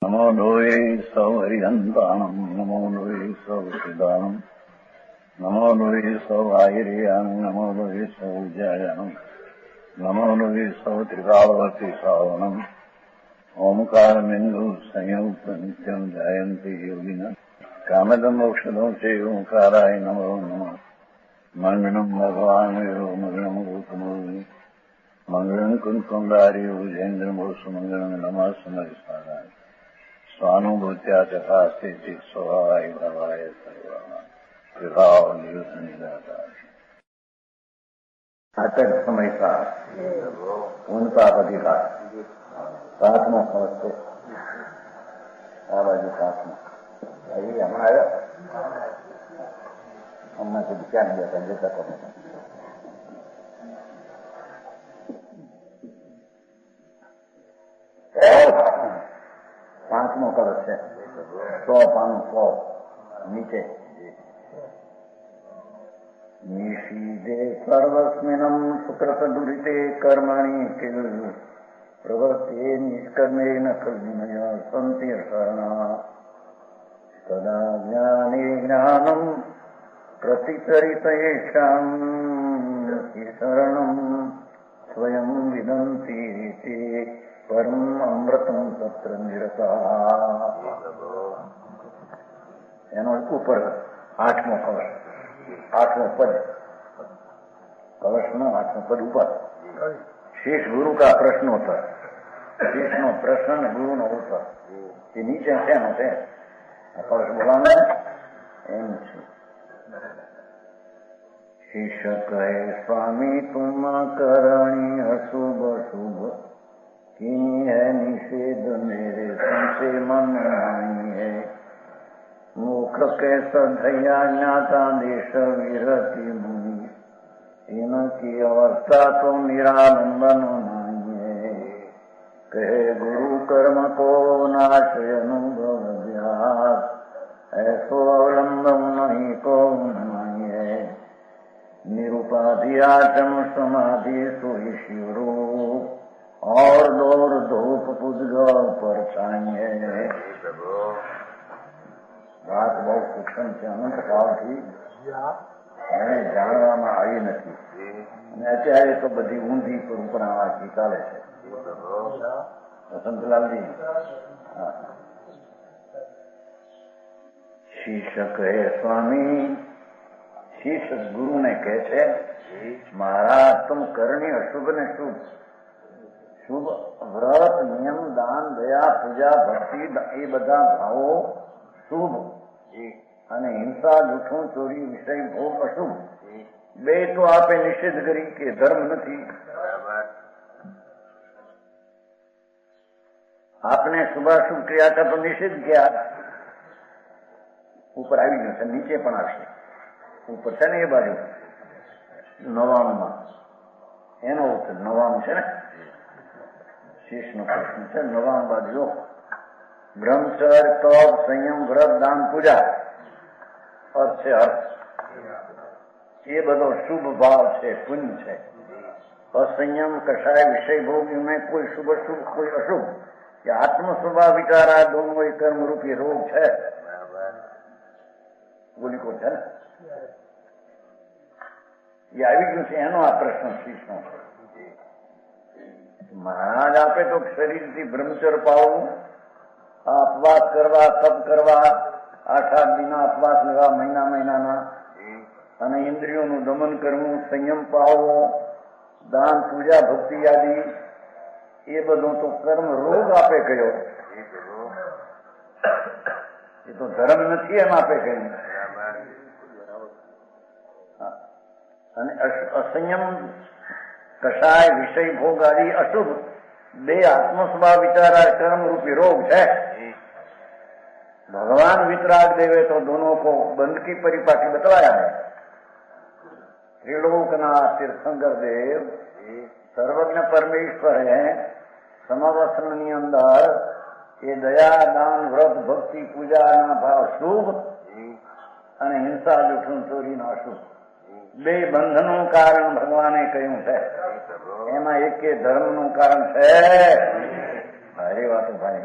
नमो लोये सौहरिहन्ताणम् नमो लोये सौहृदानम् नमो लोये सौभागिर्यानम् नमो लोये सौजायानम् नमो लोये सौत्रिकावती सावनम् ओंकारमिन्दु संयुक्त नित्यम् जायन्ति योगिनः कामदम् मोक्षदम् च ओंकाराय नमो नमः मङ्गलम् भगवान् वीरो मङ्गलम् रूपमोहि मङ्गलम् कुन्कुण्डारि भुजेन्द्रमोसु मङ्गलम् नमः समरिसाराय स्वानुभूत्या तथा स्थिति स्वभावाय भवाय विभाव निदाता अटक समय का उनका अधिकार सातवां समझते बाबा जी सातवां यही हमारा हमने से क्या नहीं जाता जैसा करने का पांचवां कलश है 100 500 नीचे निषीदे सर्वस्मिनम् सुकृतदुरिते कर्मणि किल प्रवर्ते निष्कर्मेण कल्विनया सन्ति शरणा तदा ज्ञाने ज्ञानम् प्रतिचरितेषाम् शरणम् स्वयं विदन्ति ते परम अमृतम तत्र निरता એનો ઉપર 8મો કલશ 8મો પદ કલશનો 8મો પદ ઉપર शेष गुरु का प्रश्नोत्तर शेष नो प्रश्न गुरु नो उत्तर ये नीचे છે ને છે કલશ બોલાને એમ છે શિષ્ય કહે સ્વામી તુમ કરણી અશુભ શુભ की है निषेध मेरे संसे मन नहीं है मुख के सधैया ज्ञाता देश विरति मुनि इनकी अवस्था तो निरालंबन नहीं है कहे गुरु कर्म को नाशय अनुभव व्यास ऐसो अवलंबन नहीं को नहीं है निरुपाधि आचम समाधि सोई शिवरूप और दौर धूप पुजग पर चाहिए बात बहुत सूक्ष्म છે અનંત કાળથી એને જાણવામાં આવી નથી અને અત્યારે તો બધી ઊંધી પરંપરામાંથી ચાલે છે વસંતલાલજી શિષ્ય કહે સ્વામી શિષ્ય ગુરુને કહે છે મહારાજ तुम करनी अशुभ ने शुभ શુભ વ્રત નિયમ દાન દયા પૂજા ભક્તિ એ બધા ભાવો શુભ અને હિંસા જૂઠું ચોરી વિષય ભોગ અશુભ બે તો આપે નિષેધ કરી કે ધર્મ નથી आपने શુભાશુભ ક્રિયા का तो निषेध किया ઉપર આવી ગયું છે નીચે પણ આવશે ઉપર છે ને એ બાજુ 99 એનો ઉત્તર 99 છે ને शेषનો પ્રશ્ન છે 99 બાજુ બ્રહ્મચર્ય તપ સંયમ વ્રત દાન પૂજા અર્થ છે અર્થ એ બધો શુભ ભાવ છે પુણ્ય છે असंयम कषाय विषय भोग में कोई शुभ शुभ कोई अशुभ ये आत्म स्वभाव विचार आ दोनों एक कर्म रूपी रोग है बोली को है ये આવી ગયું છે એનો આ પ્રશ્ન શીશનો મહારાજ આપે તો શરીરથી બ્રહ્મચર્ય પાવવું અપવાસ કરવા તપ કરવા 8 દિનના અપવાસ લેવા મહિનાના અને ઇન્દ્રિયોનું દમન કરવું સંયમ પાવવો દાન પૂજા ભક્તિ આદિ એ બધું તો કર્મ રોગ આપે કયો એ તો ધર્મ નથી એમ આપે કહ્યું અને અસંયમ કષાય વિષય ભોગ આદि અશુભ બે આત્મ સ્વભાવ વિચાર कर्म रूपी रोग है भगवान वितराग देवे तो दोनों को बंद की परिपाटी बतलाया है त्रिलोकनाथ तीर्थंकर देव सर्वज्ञ परमेश्वर है समावसननी अंदर ये दया दान व्रत भक्ति पूजा ना भाव शुभ અને હિંસા જૂઠું ચોરી ના અશુભ બે બંધનનું કારણ ભગવાને કહ્યું છે એમાં એક ધર્મનું કારણ છે. ભારે વાતો ભાઈ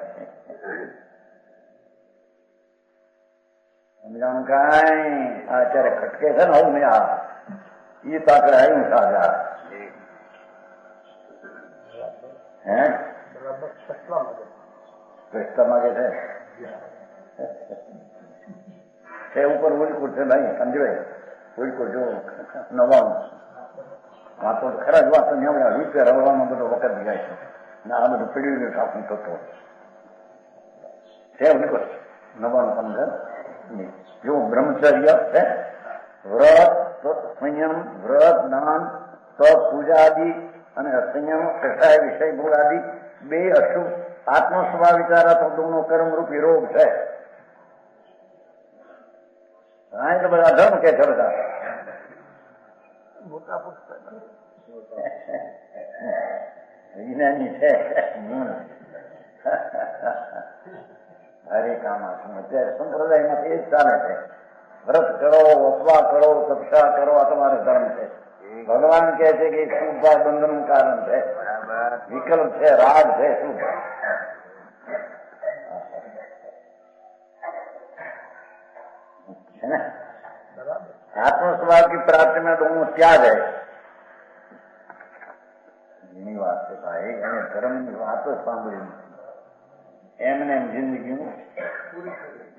સમજાણું કાંઈ અત્યારે ખટકે છે ને હું મેં આ એ તાકડે આવ્યું સાજા હે પ્રશ્ન માગે છે ઉપર ઉલકુર છે ભાઈ સમજવાય ઉલકુર જો નવાનું વાતો ખરા જ વાતો નીવડ્યા રૂપિયા રવવામાં બધો વખત જાય છે ને આ બધું પીડ્યું ગયું ઠાકું થતો છે ઉલકુર નવાનું સમજ જો બ્રહ્મચર્ય છે વ્રત સંયમ વ્રત દાન તપ પૂજા આદિ અને અસંયમ કસાય વિષય ભોગ આદિ બે અશુભ આત્મ સ્વભાવ વિચાર અથવા કર્મરૂપી રોગ છે. હા એટલે બધા ધર્મ કે છે બધા વિજ્ઞાની છે હરે કામા અત્યારે સંપ્રદાયમાં એ જ ચાલે છે. વ્રત કરો અપવા કરો તપસ્યા કરો આ તમારે ધર્મ છે. ભગવાન કહે છે કે શુભ બંધનનું કારણ છે વિકલ્પ છે રાગ છે શુભ है ना. आत्म स्वभाव की प्राप्ति में दोनों त्याग है. એની વાત છે ભાઈ એને ધર્મની વાતો સાંભળી એમને એમ જિંદગી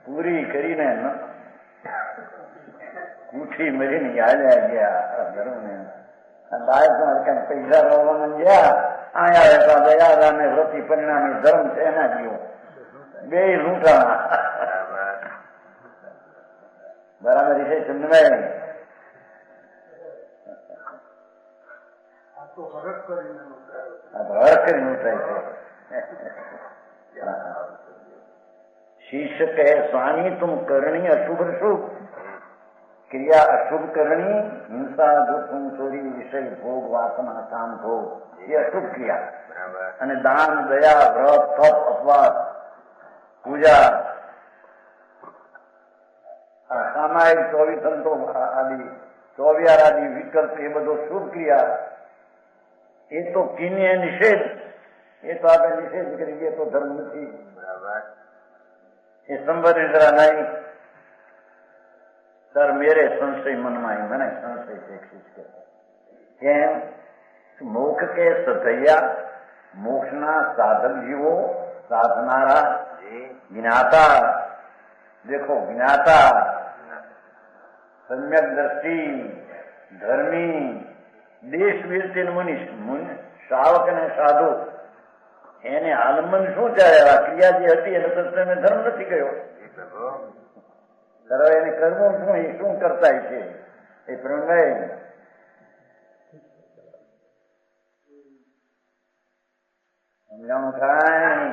પૂરી કરીને ઉઠી મરીને યાદ ગયા ધર્મને બાળકમાં કઈ પૈસા રોવામાં ગયા આયા દયા અને વ્રતિ પરિણામી ધર્મ છે એના જીવો બે લૂંટાણા બરાબર છે ચંદ્રભાઈ હરક કરીને ઉઠાય છે. શિષ્ય કહે સ્વામી તુમ કરણી અશુભ શુભ ક્રિયા અશુભ કરણી હિંસા દુઃખ ચોરી વિષય ભોગ વાસના કામ ભોગ એ અશુભ ક્રિયા અને દાન દયા વ્રત તપ અપવાસ પૂજા સામાયિક ચોવીસંતો આદિ ચોવિયાર આદિ વિકલ્પ એ બધો શુભ ક્રિયા એ તો કિન્ય નિષેધ એ તો આપણે નિષેધ કરીએ તો ધર્મ નથી. એ સંવર જરા નહીં સર મેરે સંશય મનમાં મને સંશય છે કેમ મોક્ષ કે સધૈયા મોક્ષના સાધક જીવો સાધનારા જ્ઞાતા देखो ज्ञाता सम्यक दृष्टि धर्मी देश વીરતી મુનિ શ્રાવક અને સાધુ એને આલંબન શું ચાલે આ ક્રિયા જે હતી એને તત્વને ધર્મ નથી ગયો એને કર્મો શું એ શું કરતા છે એ પ્રણય સમજાણું કાંઈ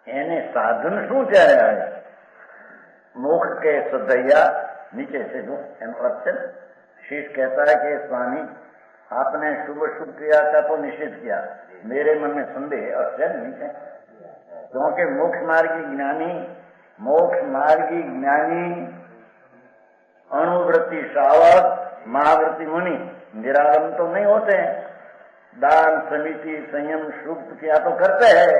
એને સાધન શું ચાલે આવે मोक्ष के सदैया नीचे से जो एम शीश कहता है कि स्वामी आपने शुभ शुभ क्रिया का तो निषेध किया मेरे मन में संदेह अवश्य नीचे क्योंकि मोक्ष मार्गी ज्ञानी अणुवृत्ति श्रावक महावृत्ति मुनि निरालम तो नहीं होते हैं. दान समिति संयम शुभ क्रिया तो करते हैं.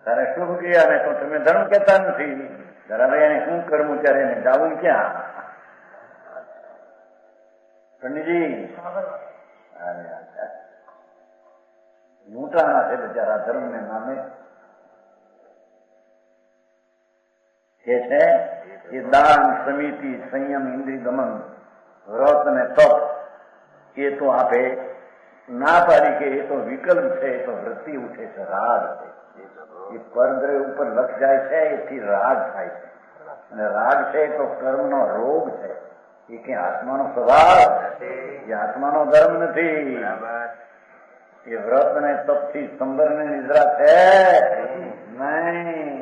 તારે શુભ ક્રિયા ને તો તમે ધર્મ કહેતા નથી. જરા એને શું કરવું ત્યારે એને જાવું ક્યાં? પંડિતજી લૂંટાણા છે બિચારા ધર્મ ને નામે કે છે કે દાન સમિતિ સંયમ ઇન્દ્રિય દમન વ્રત અને તપ એ તો આપે ના પાડી કે એ તો વિકલ્પ છે એ તો વૃત્તિ ઉઠે છે રાગ છે એ પરદ્રવ્ય ઉપર લક્ષ જાય છે એથી રાગ થાય છે અને રાગ છે તો કર્મનો રોગ છે એ કઈ આત્માનો સ્વભાવ એ આત્માનો ધર્મ નથી. એ વ્રત અને તપથી સંબર ને નિદ્રા છે નહીં.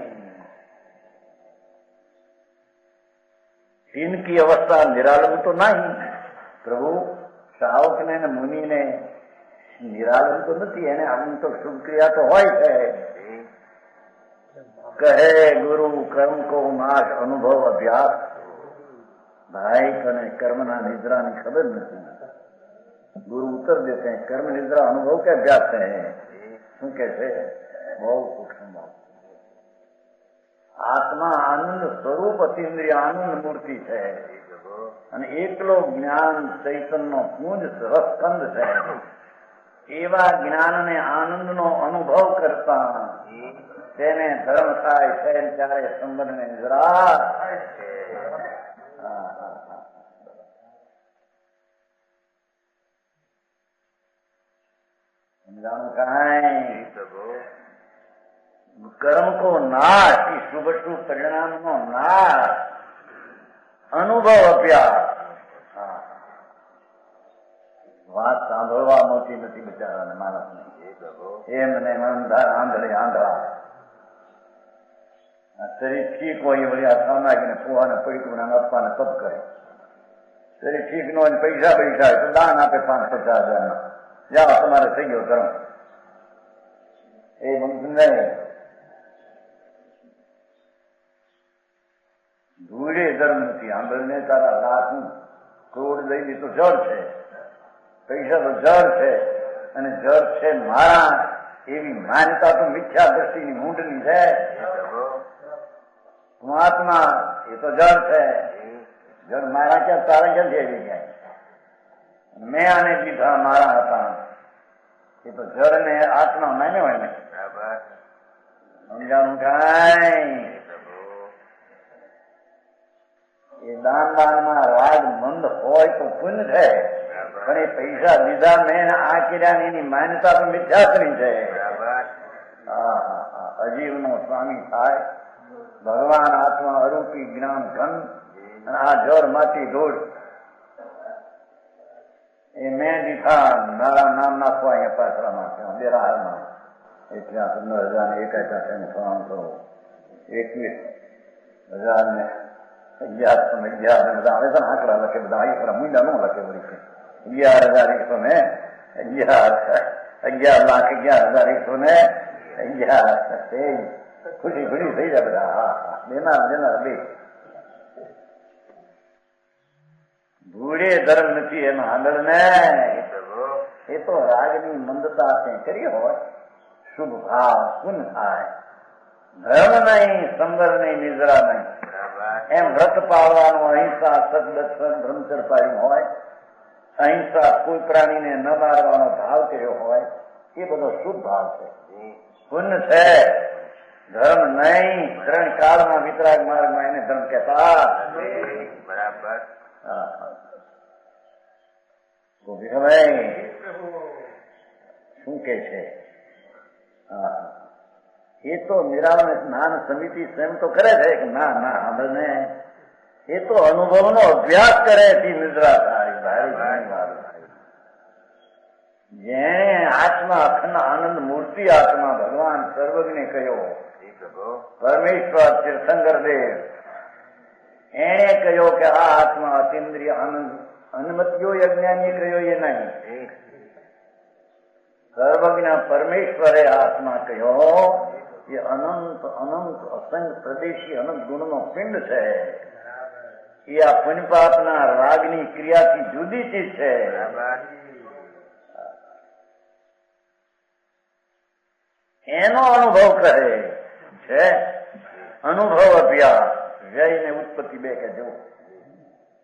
इनकी अवस्था निरालंब तो नहीं. प्रभु श्रावक ने मुनि ने निरालंब तो नहीं है आम तो शुभ क्रिया तो હોય છે. કહે ગુરુ કર્મ को नाश अनुभव अभ्यास भाई तने कर्मना निद्रा ની ખબર નથી. गुरु उत्तर देते हैं कर्म निद्रा अनुभव के अभ्यास है. શું કે છે બહુ સૂક્ષ્મ વાત. આત્મા આનંદ સ્વરૂપ અતિન્દ્રિય આનંદ મૂર્તિ છે અને એકલો જ્ઞાન ચૈતન્ય પૂંજ રસકંદ છે. એવા જ્ઞાનને આનંદનો અનુભવ કરતા તેને ધર્મ થાય છે ત્યારે સંબંધને નિદ્રા समझाणु कर्म को नाश शुभ शुभ परिणाम नो नाश अनुभव अभ्यास વાત સાંભળવા મોટી નથી બિચારાને માણસને એમને આંધળે આંધળા શરીર ઠીક હોય વળી આ સામાજિકને ફુવાને પૈકું આપવાને તપ કરે. શરીર ઠીક ન હોય પૈસા પૈસા હોય તો દાન આપે 5,000 જાઓ તમારે થઈ ગયો ધર્મ. એ બનતું નહીં. ધૂળે ધર્મ નથી. આંબળને તારા લાખનું કરોડ લઈ લીધું જળ છે, પૈસા તો જળ છે અને જળ છે મારા એવી માન્યતા તો મિથ્યા દ્રષ્ટિની મૂંઢની છે. મહાત્મા એ તો જળ છે. જળ મારા ક્યાં તારા ક્યાંથી આવી જાય? મેં આને લીધા મારા હતા. એ તો જળ ને આત્મા માને હોય ને. સમજાણું કાંઈ? એ દાન દાનમાં રાગ મંદ હોય તો પુણ્ય છે, પણ એ પૈસા લીધા મેં આ કર્યા એની માન્યતા તો મિથ્યાત્રી છે. અજીવનો સ્વામી થાય ભગવાન આત્મા અરૂપી જ્ઞાન ઘન અને આ જળ માંથી ધૂળ એ મેં દીધા મારા નામ નાખવા અહીંયા પાછળમાં બેરાહારમાં એટલે 15,001 21,000 બધા હવે તો આંકડા લખે, બધા આંકડા મૂંડા ન લખે. વળી 11,11,11,11,11,11 ખુશી ખુશી થઈ જાય બધા. હા દેનાર દેનાર બે. ભૂડે ધર્મ નથી એમાં આગળ ને. એ તો રાગની મંદતા તે કરી હોય શુભ ભાવ પુન થાય. ધર્મ નહીં, સંબર નહીં, નિદ્રા નહીં. એમ વ્રત પાળવાનું અહિંસા સદદર્શન બ્રહ્મચર પાડ્યું હોય, અહિંસા કોઈ પ્રાણીને ન મારવાનો ભાવ કર્યો હોય, એ બધો શુભ ભાવ છે, પુણ્ય છે. ધર્મ નહીં. 3 કાળમાં વિતરાગ માર્ગમાં એને ધર્મ કહેતા. બરાબર. શું કે છે? એ તો નિરાવરણ જ્ઞાન સમિતિ સ્વયં તો કરે છે કે ના ના આપણે એ તો અનુભવનો અભ્યાસ કરે છે. નિદ્રા થાય. જેને આત્મા અખંડ આનંદ મૂર્તિ આત્મા ભગવાન સર્વજ્ઞ કહ્યો, પરમેશ્વર તીર્થંકર દેવ એને કહ્યો કે આ આત્મા અતિન્દ્રિય આનંદ અનુમતિઓ અજ્ઞાની કહ્યો એ નહીં. સર્વજ્ઞ પરમેશ્વરે આત્મા કહ્યો એ અનંત અનંત અસંગ પ્રદેશી અનંત ગુણનો પિંડ છે. એ આ પુણ્યપાપના રાગની ક્રિયાથી જુદી ચીજ છે. એનો અનુભવ કરે છે. અનુભવ અભ્યાસ વ્યય ને ઉત્પત્તિ બે કે જો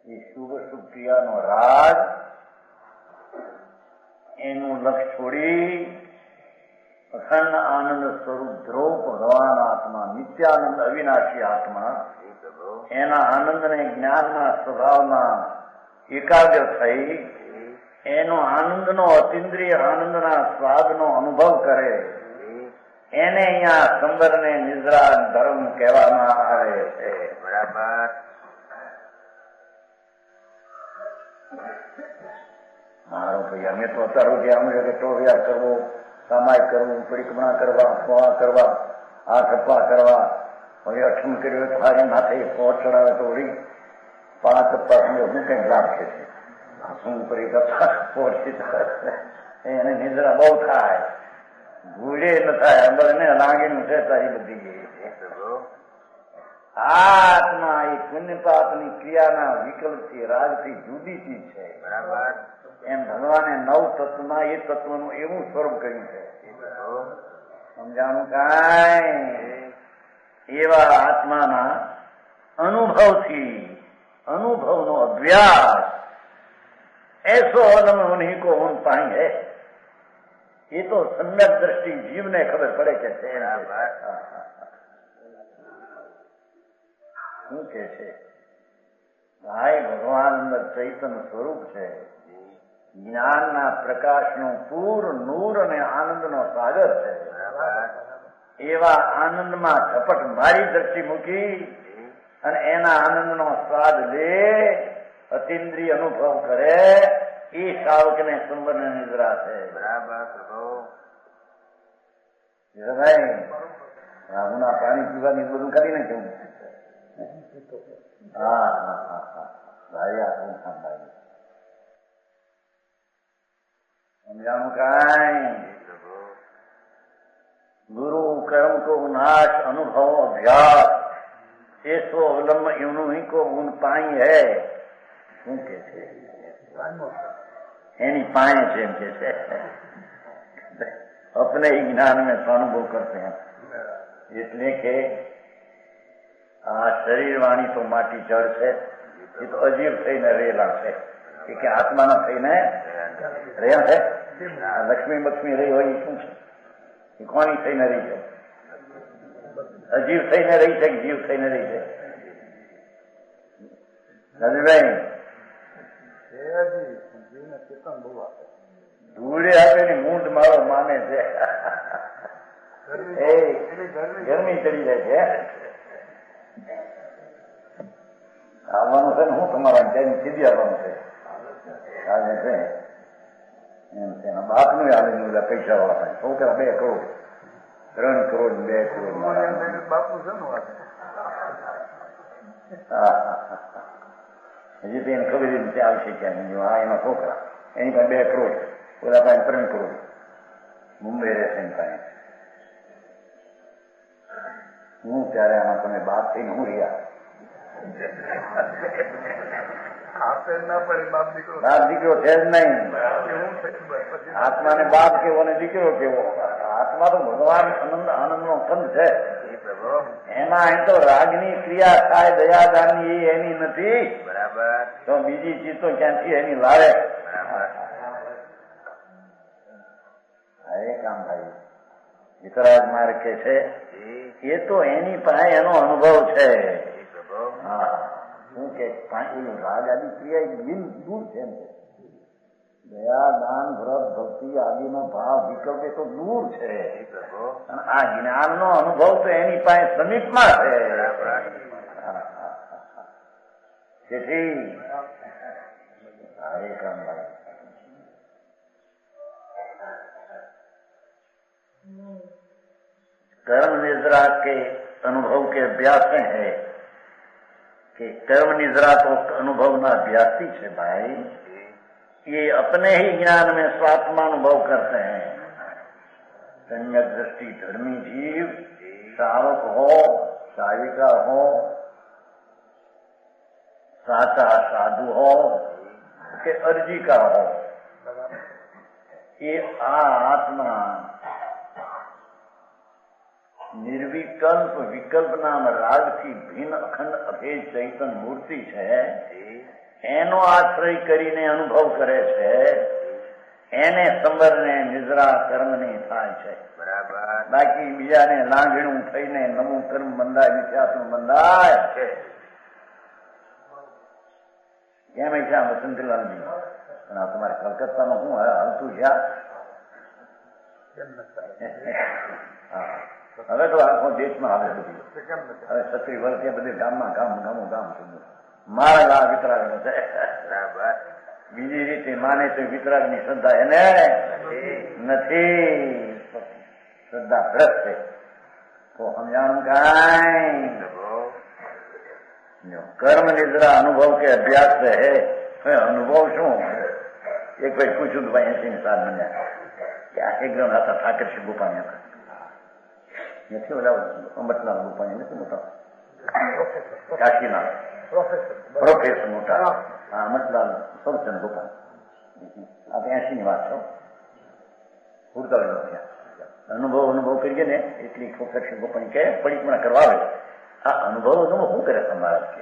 એ શુભ શુભ ક્રિયાનો રાગ એનું લક્ષ છોડી અખંડ આનંદ સ્વરૂપ ધ્રુવ ભગવાન આત્મા નિત્યાનંદ અવિનાશી આત્મા એના આનંદને જ્ઞાનના સ્વભાવમાં એકાગ્ર થઈ એનો આનંદનો અતિન્દ્રિય આનંદના સ્વાદનો અનુભવ કરે એને અહીંયા સંબરને નિદ્રા ધર્મ કહેવામાં આવે છે. બરાબર. મારો ભાઈ અમે તો અત્યારે અમે કે ટોળિયા કરવો, કમાઈ કરવું, પરિક્રમા કરવા, ફોવા કરવા, આ થપ્પા કરવા, હવે અઠમ કર્યો તો હારી માથે પોટ ચડાવે તો વળી 5 થપ્પા સમજો હું કઈ લાભ છે. શું પરિક્રમા પોટ એને નિદ્રા બહુ થાય, ભૂલે ન થાય. અંદરને લાગીનું છે તારી બધી આત્મા એ પુણ્ય પાપની ક્રિયાના વિકલ્પથી રાગથી જુદી ચીજ છે. બરાબર. એમ ભગવાને 9 તત્વમાં એ તત્વનું એવું સ્વરૂપ કર્યું છે. સમજાણું કાંઈ? એવા આત્માના અનુભવથી अनुभव अभ्यास ऐसो अलम उन्हीं को उन पाएंगे। ये तो सम्यक दृष्टि जीव ने खबर पड़े कहते हैं શું કે છે ભાઈ ભગવાન અંદર ચૈતન્ય સ્વરૂપ છે, જ્ઞાનના પ્રકાશનું પૂર નૂર અને આનંદનો સાગર છે। એવા આનંદમાં ઝપટ મારી દ્રષ્ટિ મૂકી અને એના આનંદનો સ્વાદ લે, અતિન્દ્રિય અનુભવ કરે, એ સાવકને સુંદરને નિદ્રા છે। ભાઈ ઉના પાણી પીવાની બધું કરી ને કેવું? હા હા હા હા ભાઈ આપણું સાંભળાય સમજાણું કાંઈ? गुरु कर्म को नाश अनुभव अभ्यास ऐसो अवलंब इवनु ही को गुण पाई है। શું કે છે એની पाए છે એમ કે છે अपने ही ज्ञान में अनुभव करते हैं। એટલે કે આ શરીર વાણી તો માટી જળ છે, એ તો અજીવ થઈને રહેલા છે કે આત્માના થઈને રહ્યા છે। લક્ષ્મી બક્ષ્મી રહી હોય શું છે? એ કોની થઈને રહી છે? અજીવ થઈને રહી છે કે જીવ થઈને રહી છે? રવિભાઈ ધૂળે આપેલી મૂંઢ મારો માને છે, એ ગરમી ચડી જાય છે। આવવાનું છે ને હું તમારા ત્યાં સીધી આવવાનું છે આજે છે એમ છે। બાપનું આવે ને પૈસા વાળા છોકરા 2 કરોડ 3 કરોડ 2 કરોડ બાપનું છે હજી તો એને ખબર રીતે આવશે ક્યાં આ એના છોકરા એની પાસે 2 કરોડ ઓલા પાસે 3 કરોડ મુંબઈ રહેશે એની પાસે। હું ત્યારે આમાં તમે બાપ થઈને હું રહ્યા બાપ દીકરો છે જ નહીં। આત્માને બાપ કેવો ને દીકરો કેવો? આત્મા તો ભગવાન આનંદ નો કંદ છે, એમાં અહીં તો રાગની ક્રિયા થાય, દયાદાનની એ એની નથી, બરાબર? તો બીજી ચીજ તો ક્યાંથી એની લાવે? કામ ભાઈ વિતરાજ માર્ગ કે છે એ તો એની પાસે એનો અનુભવ છે। હા શું કે ઓલું રાગ આદિ ક્રિયા દિલ દૂર છે એમ, દયા દાન વ્રત ભક્તિ આદિનો ભાવ વિકલ્પ એ તો દૂર છે, અને આ જ્ઞાનનો અનુભવ તો એની પાસે સમીપમાં છે। તેથી હરે કામ ભાઈ कर्म निद्रा के अनुभव के अभ्यास में है कि कर्म निद्रा तो अनुभव ना अभ्यासी है भाई, ये अपने ही ज्ञान में स्वात्मा अनुभव करते हैं। सम्यक दृष्टि धर्मी जीव सावक हो, साविका हो, साचा साधु हो के अर्जी का हो, ये आत्मा निर्विकल्प विकल्प नाम राग થી ભિન્ન અખંડ અભેદ ચૈતન મૂર્તિ છે, એનો આશ્રય કરીને અનુભવ કરે છે, એને સમરને નિદ્રા કર્મની થાય છે, બરાબર? બાકી બીજાને લાંઘણું થઈને નવું કર્મ બંધાય, મિથ્યાત્મ બંધાય છે। કેમ છે આ વસંતલાલજી? પણ આ તમારે કલકત્તામાં શું હાલતું છે? હા હવે તો આખો દેશમાં આવે બધી, હવે 36 વર્ષે બધી ગામમાં ગામ મારા ગા વિતરાગ છે, બરાબર? બીજી રીતે માને તો વિતરાગ ની શ્રદ્ધા એને નથી, શ્રદ્ધા ભ્રષ્ટ છે। તો સમજાણું કાંઈ? કર્મ નિદ્રા અનુભવ કે અભ્યાસ છે। અનુભવ શું? એક ભાઈ પૂછ્યું કે ભાઈ 80 સાલ બન્યા કે એક જણ હતા ઠાકરસિંહ ગોપાણી હતા, નથી ઓલા અંબટલાલ ગોપાણી નથી મોટા કાશીના પ્રોફેસર મોટા, હા અંબટલાલ સબચંદ ગોપાણી, આ 80 ની વાત છો, ઉડતા અનુભવ કરીએ ને એટલી વખત પણ કે પડીપણા કરવા આવે. આ અનુભવ શું કરે તમારા કે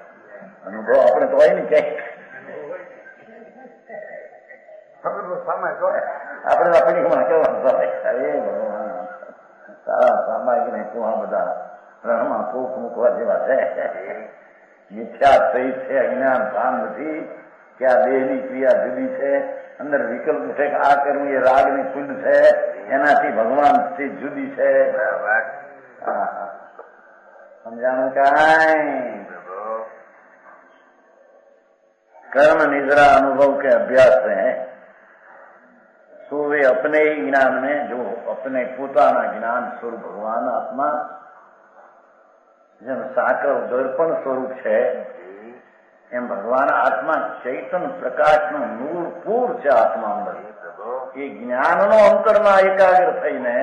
અનુભવ આપણે તો હોય ને ક્યાંય આપણે પડીપણા કરવાનું ભગવાન સારા સામાયિકને કુવા બધા રણમાં ફૂક મૂકવા જેવા છે. મિથ્યા થઈ છે, અજ્ઞાન ભાન નથી કે આ દેહની ક્રિયા જુદી છે. અંદર વિકલ્પ છે કે આ કરવું એ રાગની કુંડ છે, એનાથી ભગવાનથી જુદી છે. સમજાણું કાંઈ? कर्म निद्रा अनुभव के अभ्यास है. सो वे अपने ही ज्ञान में जो अपने પોતાના જ્ઞાન સ્વરૂપ ભગવાન આત્મા જેમ સાકર દર્પણ સ્વરૂપ છે એમ ભગવાન આત્મા ચૈતન પ્રકાશનું નૂર પૂર છે. આત્મા અંદર એ જ્ઞાનનો અંતરમાં એકાગ્ર થઈને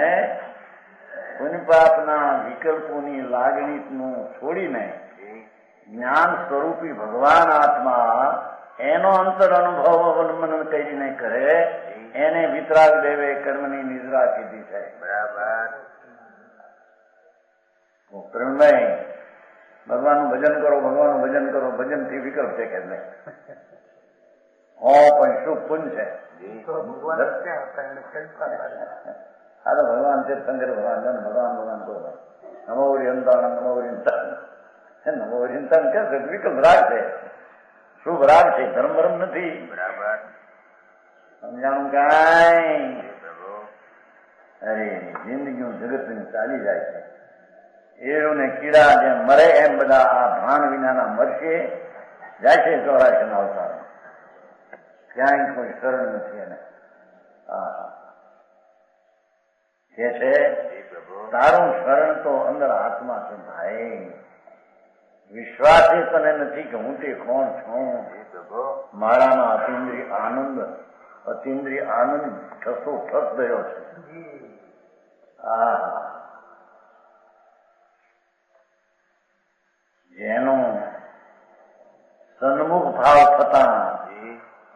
પુનિપાપના વિકલ્પોની લાગણીનું છોડીને જ્ઞાન સ્વરૂપી ભગવાન આત્મા એનો અંતર અનુભવ અવલંબન કરીને કરે એને વિતરાગ દેવે કર્મની નિદ્રા કીધી છે. બરાબર. પ્રવીણભાઈ, ભગવાનનું ભજન કરો, ભગવાનનું ભજન કરો. ભજનથી વિકલ્પ છે કે નહીં? પણ શું પુંજ છે. આ તો ભગવાન છે, શંકર ભગવાન છે. ભગવાન ભગવાન કહો નમોરી અંતાણ નમોરી નમોરી અંતાણ કે વિકલ્પ રાગ છે, શુભ રાગ છે, ધર્મ ધર્મ નથી. બરાબર. સમજાણું કાંઈ? અરે જિંદગીઓ જગતની ચાલી જાય છે. એળોને કીડા જેમ મરે એમ બધા આ ભાન વિનાના મરશે જાય છે 84 અવતાર. ક્યાંય કોઈ શરણ નથી. એને કે છે તારું શરણ તો અંદર આત્મા છે ભાઈ. વિશ્વાસ એ તને નથી કે હું તે કોણ છું. મારામાં અતિન્દ્રિય આનંદ ઠસો ઠસ ગયો છે. જેનો સન્મુખ ભાવ થતા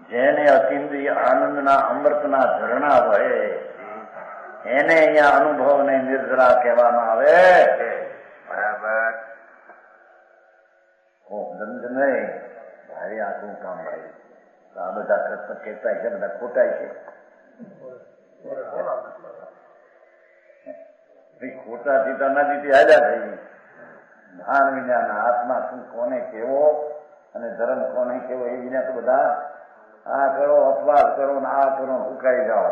જેને અતિન્દ્રિય આનંદના અમૃતના ઝરણા વહે એને અહીંયા અનુભવને નિર્જરા કહેવામાં આવે. બરાબર. દંડ નહીં ભાઈ, આખું કામ ભાઈ. આ બધા કૃષ્ણ કહેતા છે, બધા ખોટાય છે. ખોટાથી તો નદીથી હાજા થઈ. ભાન વિના આત્મા શું કોને કેવો અને ધર્મ કોને કેવો એ વિના તો બધા આ કરો, અપવાદ કરો ને આ કરો, હુકાઈ જાઓ.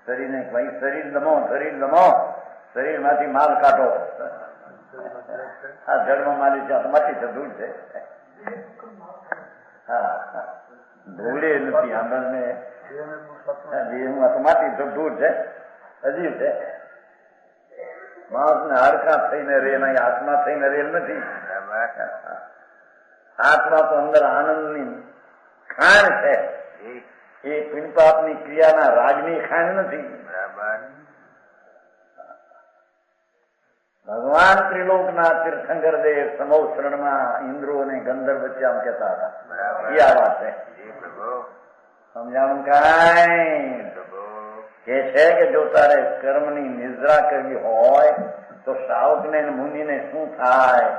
શરીરને ભાઈ શરીર લમો, શરીરમાંથી માલ કાઢો. આ જળમાં માલી છે, માટી છે, ધૂળ છે. ધૂળે નથી આંદરને માટી તો ધૂળ છે, અજીબ છે. માણસને હાડકા થઈને રે નહીં, આત્મા થઈને રેલ નથી. આત્મા તો અંદર આનંદની ખાણ છે. એ પિંડપાપની ક્રિયાના રાગની ખાણ નથી. ભગવાન ત્રિલોકના તીર્થંકર દેવ સમોસરણમાં ઇન્દ્રો અને ગંધર્વ વચ્ચે આમ કહેતા હતા. એ આ વાત છે. સમજાણું કાંઈ? કે છે કે જો તારે કર્મની નિદ્રા કરવી હોય તો સાવકને મુનિને શું થાય?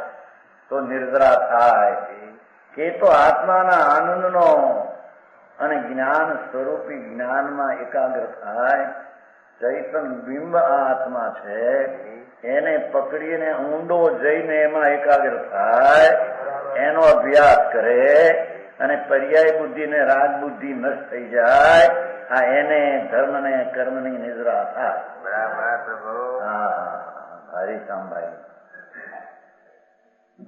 તો નિર્જરા થાય. કે તો આત્માના આનંદનો અને જ્ઞાન સ્વરૂપી જ્ઞાનમાં એકાગ્ર થાય. ચૈતન બિંબ આ આત્મા છે, એને પકડીને ઊંડો જઈને એમાં એકાગ્ર થાય, એનો અભ્યાસ કરે અને પર્યાય બુદ્ધિ ને રાગ બુદ્ધિ નષ્ટ થઈ જાય. એને ધર્મ ને કર્મ ની નિદ્રા થાય. બરાબર. હરી કામભાઈ,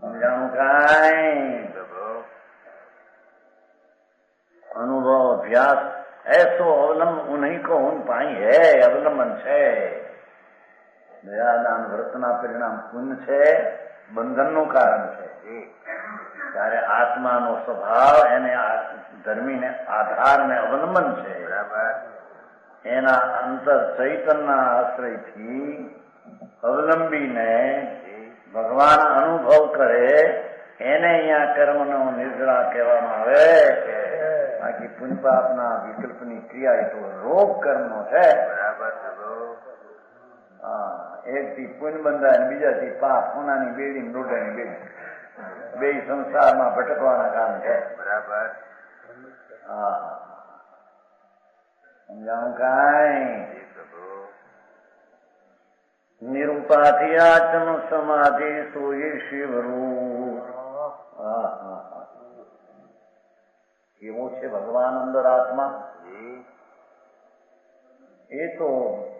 સમજાણું કાંઈ? अनुभव अभ्यास ऐसो अवलंब उन्हीं को उन पाई है. अवलंबन છે. દયાદાન વ્રતના પરિણામ પુણ્ય છે, બંધનનું કારણ છે. ત્યારે આત્માનો સ્વભાવ એને ધર્મીને આધારને અવલંબન છે. એના અંતર ચૈતનના આશ્રયથી અવલંબીને ભગવાન અનુભવ કરે એને અહીંયા કર્મનો નિર્જરા કહેવામાં આવે. બાકી પુણ્યપાપના વિકલ્પની ક્રિયા એ તો રોગ કર્મનો છે. બરાબર. એક થી પુણ્ય બંધાય અને બીજાથી પાપ, સોનાની બેડી, લોઢાની બેડી. બે સંસારમાં ભટકવાના કામ છે. બરાબર. હા, સમજાણું કાંઈ? નિરૂપાધિ આત્મ સમાધિ સોઈ શિવરૂપ. કેવો છે ભગવાન અંદર આત્મા? એ તો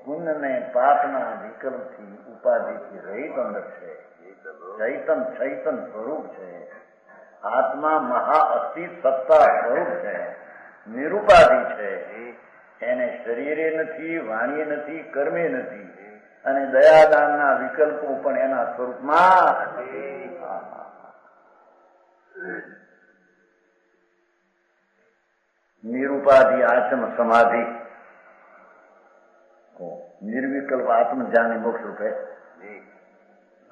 પુણ્ય ને પાપના વિકલ્પથી ઉપાધિથી રહિત અંદર છે. ચૈતન સ્વરૂપ છે. આત્મા મહા અતિ સત્તા સ્વરૂપ છે. નિરૂપાધિ છે. એને શરીરે નથી, વાણીએ નથી, કર્મે નથી, અને દયાદાનના વિકલ્પો પણ એના સ્વરૂપમાં. નિરૂપાધિ આત્મ સમાધિ નિર્વિકલ્પ આત્મ જ્ઞાની મોક્ષ રૂપે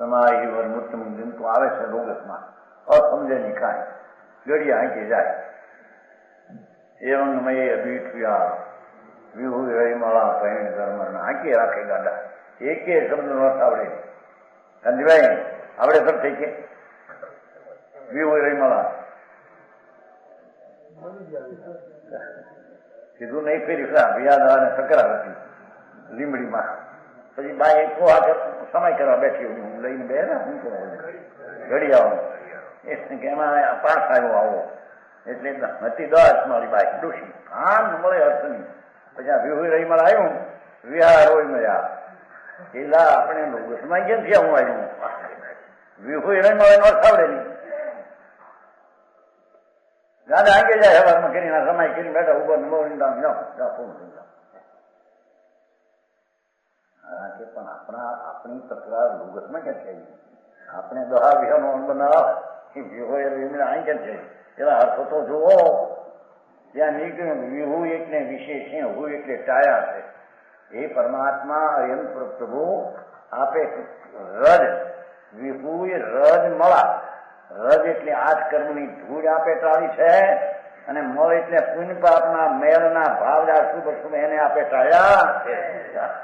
સમાધિ વર્મુત્તમ જંતુ આવે છે લોગસમાં. અસમજે ની કાંઈ ગળિયા હાંકી જાય. એવંગમય અભીઠ્યા વિહુ રહીમાળા પૈણ ધર્મ હાંકી રાખે ગાડા. એક શબ્દ નો અર્થ આવડે. સમજવાય? આવડે સર થઈ કે વિહુ રહીમાળા કીધું નહીં ફેરી યાદ સકરા હતી લીમડીમાં. પછી બા એક સમય કરવા બેઠી હું લઈને બે ને શું કરું ઘડી આવવાનું કે એમાં પાસ આવ્યો આવો એટલે હતી 10 મારી બાઈ ડોશી કામ મળે અર્થ નહીં. પછી આ વિહુ રહીમાં આવ્યું વિહાર હોય મળ્યા એલા આપણે સમય કેમ છે હું આવ્યું વિહુ રહીમાં એનો અર્થ આવડે નહીં. ગાડા આગે જાય હવામાં કરીને સમય કરીને બેઠા ઉપર કે પણ આપણી તકરાર લુગતમાં ક્યાં છે? આપણે દોહા વિહાનો બનાવ વિહો અહીં કેમ છે? એવા અર્થો તો જુઓ. ત્યાં નીકળ્યું વિહુ એટલે વિશેષ છે, હું એટલે ટાયા છે. એ પરમાત્મા અયમ પ્રભુ આપે રજ વિહુ રજ મળા. રજ એટલે આઠ કર્મની ધૂળ આપે ટાળી છે, અને મળ એટલે પુણ્ય પાપના મેળના ભાવના શુભ શુભ એને આપે ટાળ્યા.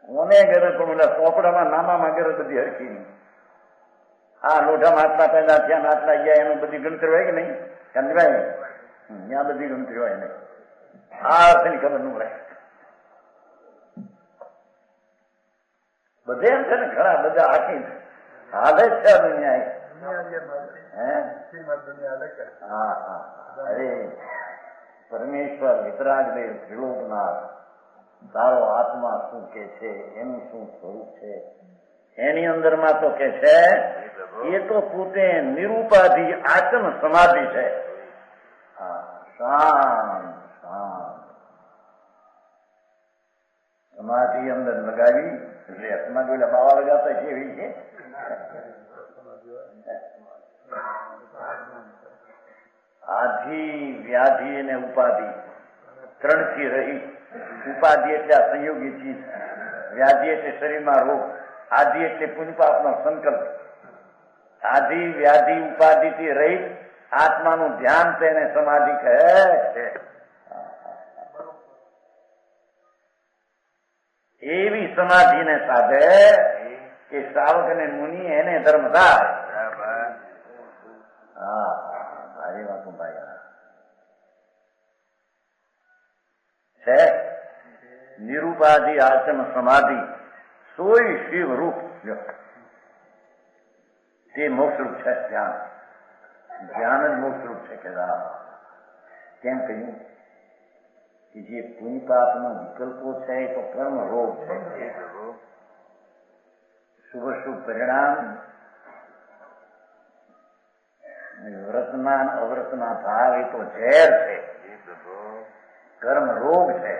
કોને ગરજ પણ ચોપડામાં નામામાં ગરજ બધી હરખી નહીં. આ લોઢામાં આટલા પેદા થયા આટલા ગયા એનું બધી ગણતરી હોય કે નહીં? સમજાય? ત્યાં બધી ગણતરી હોય નહીં. આ અર્થની ખબર ન પડે. બધે એમ છે ને ઘણા બધા આખી હાલે છે દુનિયા. અરે પરમેશ્વર વિતરાગદેવ ત્રિલોકનાથ તારો આત્મા શું કે છે, એનું શું સ્વરૂપ છે, એની અંદરમાં તો કે છે એ તો પોતે નિરૂપાધિ આત્મ સમાધિ છે. શાંત સમાધિ અંદર લગાવી એટલે સમાધિ એટલે બાવા લગાતા છે એવી છે. આધિ વ્યાધિ અને ઉપાધિ ત્રણથી રહી. ઉપાધિ એટલે આ સંયોગી ચીજ, વ્યાધિ એટલે શરીરમાં રોગ, આધિ એટલે પુણ્યપાપનો સંકલ્પ. આધિ વ્યાધિ ઉપાધિ થી રહી આત્માનું ધ્યાન તેને સમાધિ કહે છે. એવી સમાધિને સાધે કે શ્રાવક અને મુનિ એને ધર્મ થાય. હા સારી વાત ભાઈ છે. નિરૂપાધિ આચમ સમાધિ સોય શિવ રૂપ તે મોક્ષરૂપ છે. ધ્યાન જ મોક્ષરૂપ છે. કે કેમ કહ્યું કે જે પુણ્ય પાપનો વિકલ્પો છે એ તો કર્મ રોગ છે. શુભ શુભ પરિણામ વ્રતના અવ્રતના ભાવ એ તો ઝેર છે, કર્મ રોગ છે.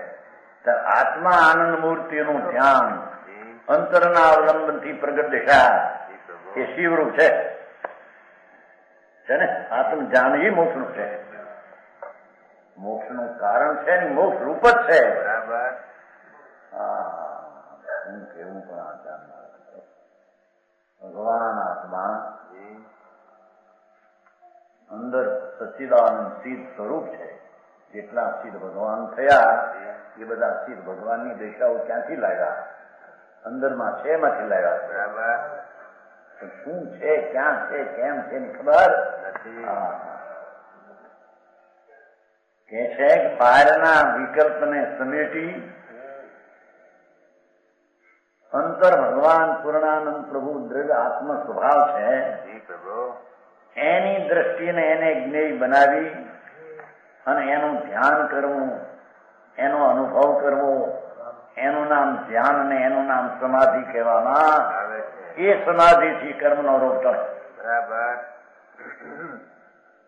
આત્મા આનંદ મૂર્તિનું ધ્યાન અંતરના અવલંબનથી પ્રગટ દિશા એ શિવરૂપ છે ને. આત્મ જ્ઞાન એ મોક્ષનું છે. મોક્ષનું કારણ છે ને મોક્ષ રૂપ જ છે. બરાબર. હું કેવું પણ આચાર ભગવાન આત્મા અંદર સચ્ચિદાનંદ સિદ્ધ સ્વરૂપ છે. જેટલા સિદ્ધ ભગવાન થયા એ બધા સિદ્ધ ભગવાનની દિશાઓ ક્યાંથી લાવ્યા? અંદરમાં છે, એમાંથી લાવ્યા. બરાબર. શું છે, ક્યાં છે, કેમ છે ની ખબર નથી. કે છે કે બહારના વિકલ્પને સમેટી અંતર ભગવાન પૂર્ણાનંદ પ્રભુ દ્રઢ આત્મ સ્વભાવ છે. એની દ્રષ્ટિને એને જ્ઞેય બનાવી અને એનું ધ્યાન કરવું, એનો અનુભવ કરવો, એનું નામ ધ્યાન અને એનું નામ સમાધિ કહેવામાં આવે. એ સમાધિથી કર્મનો રોગ ટળે. બરાબર.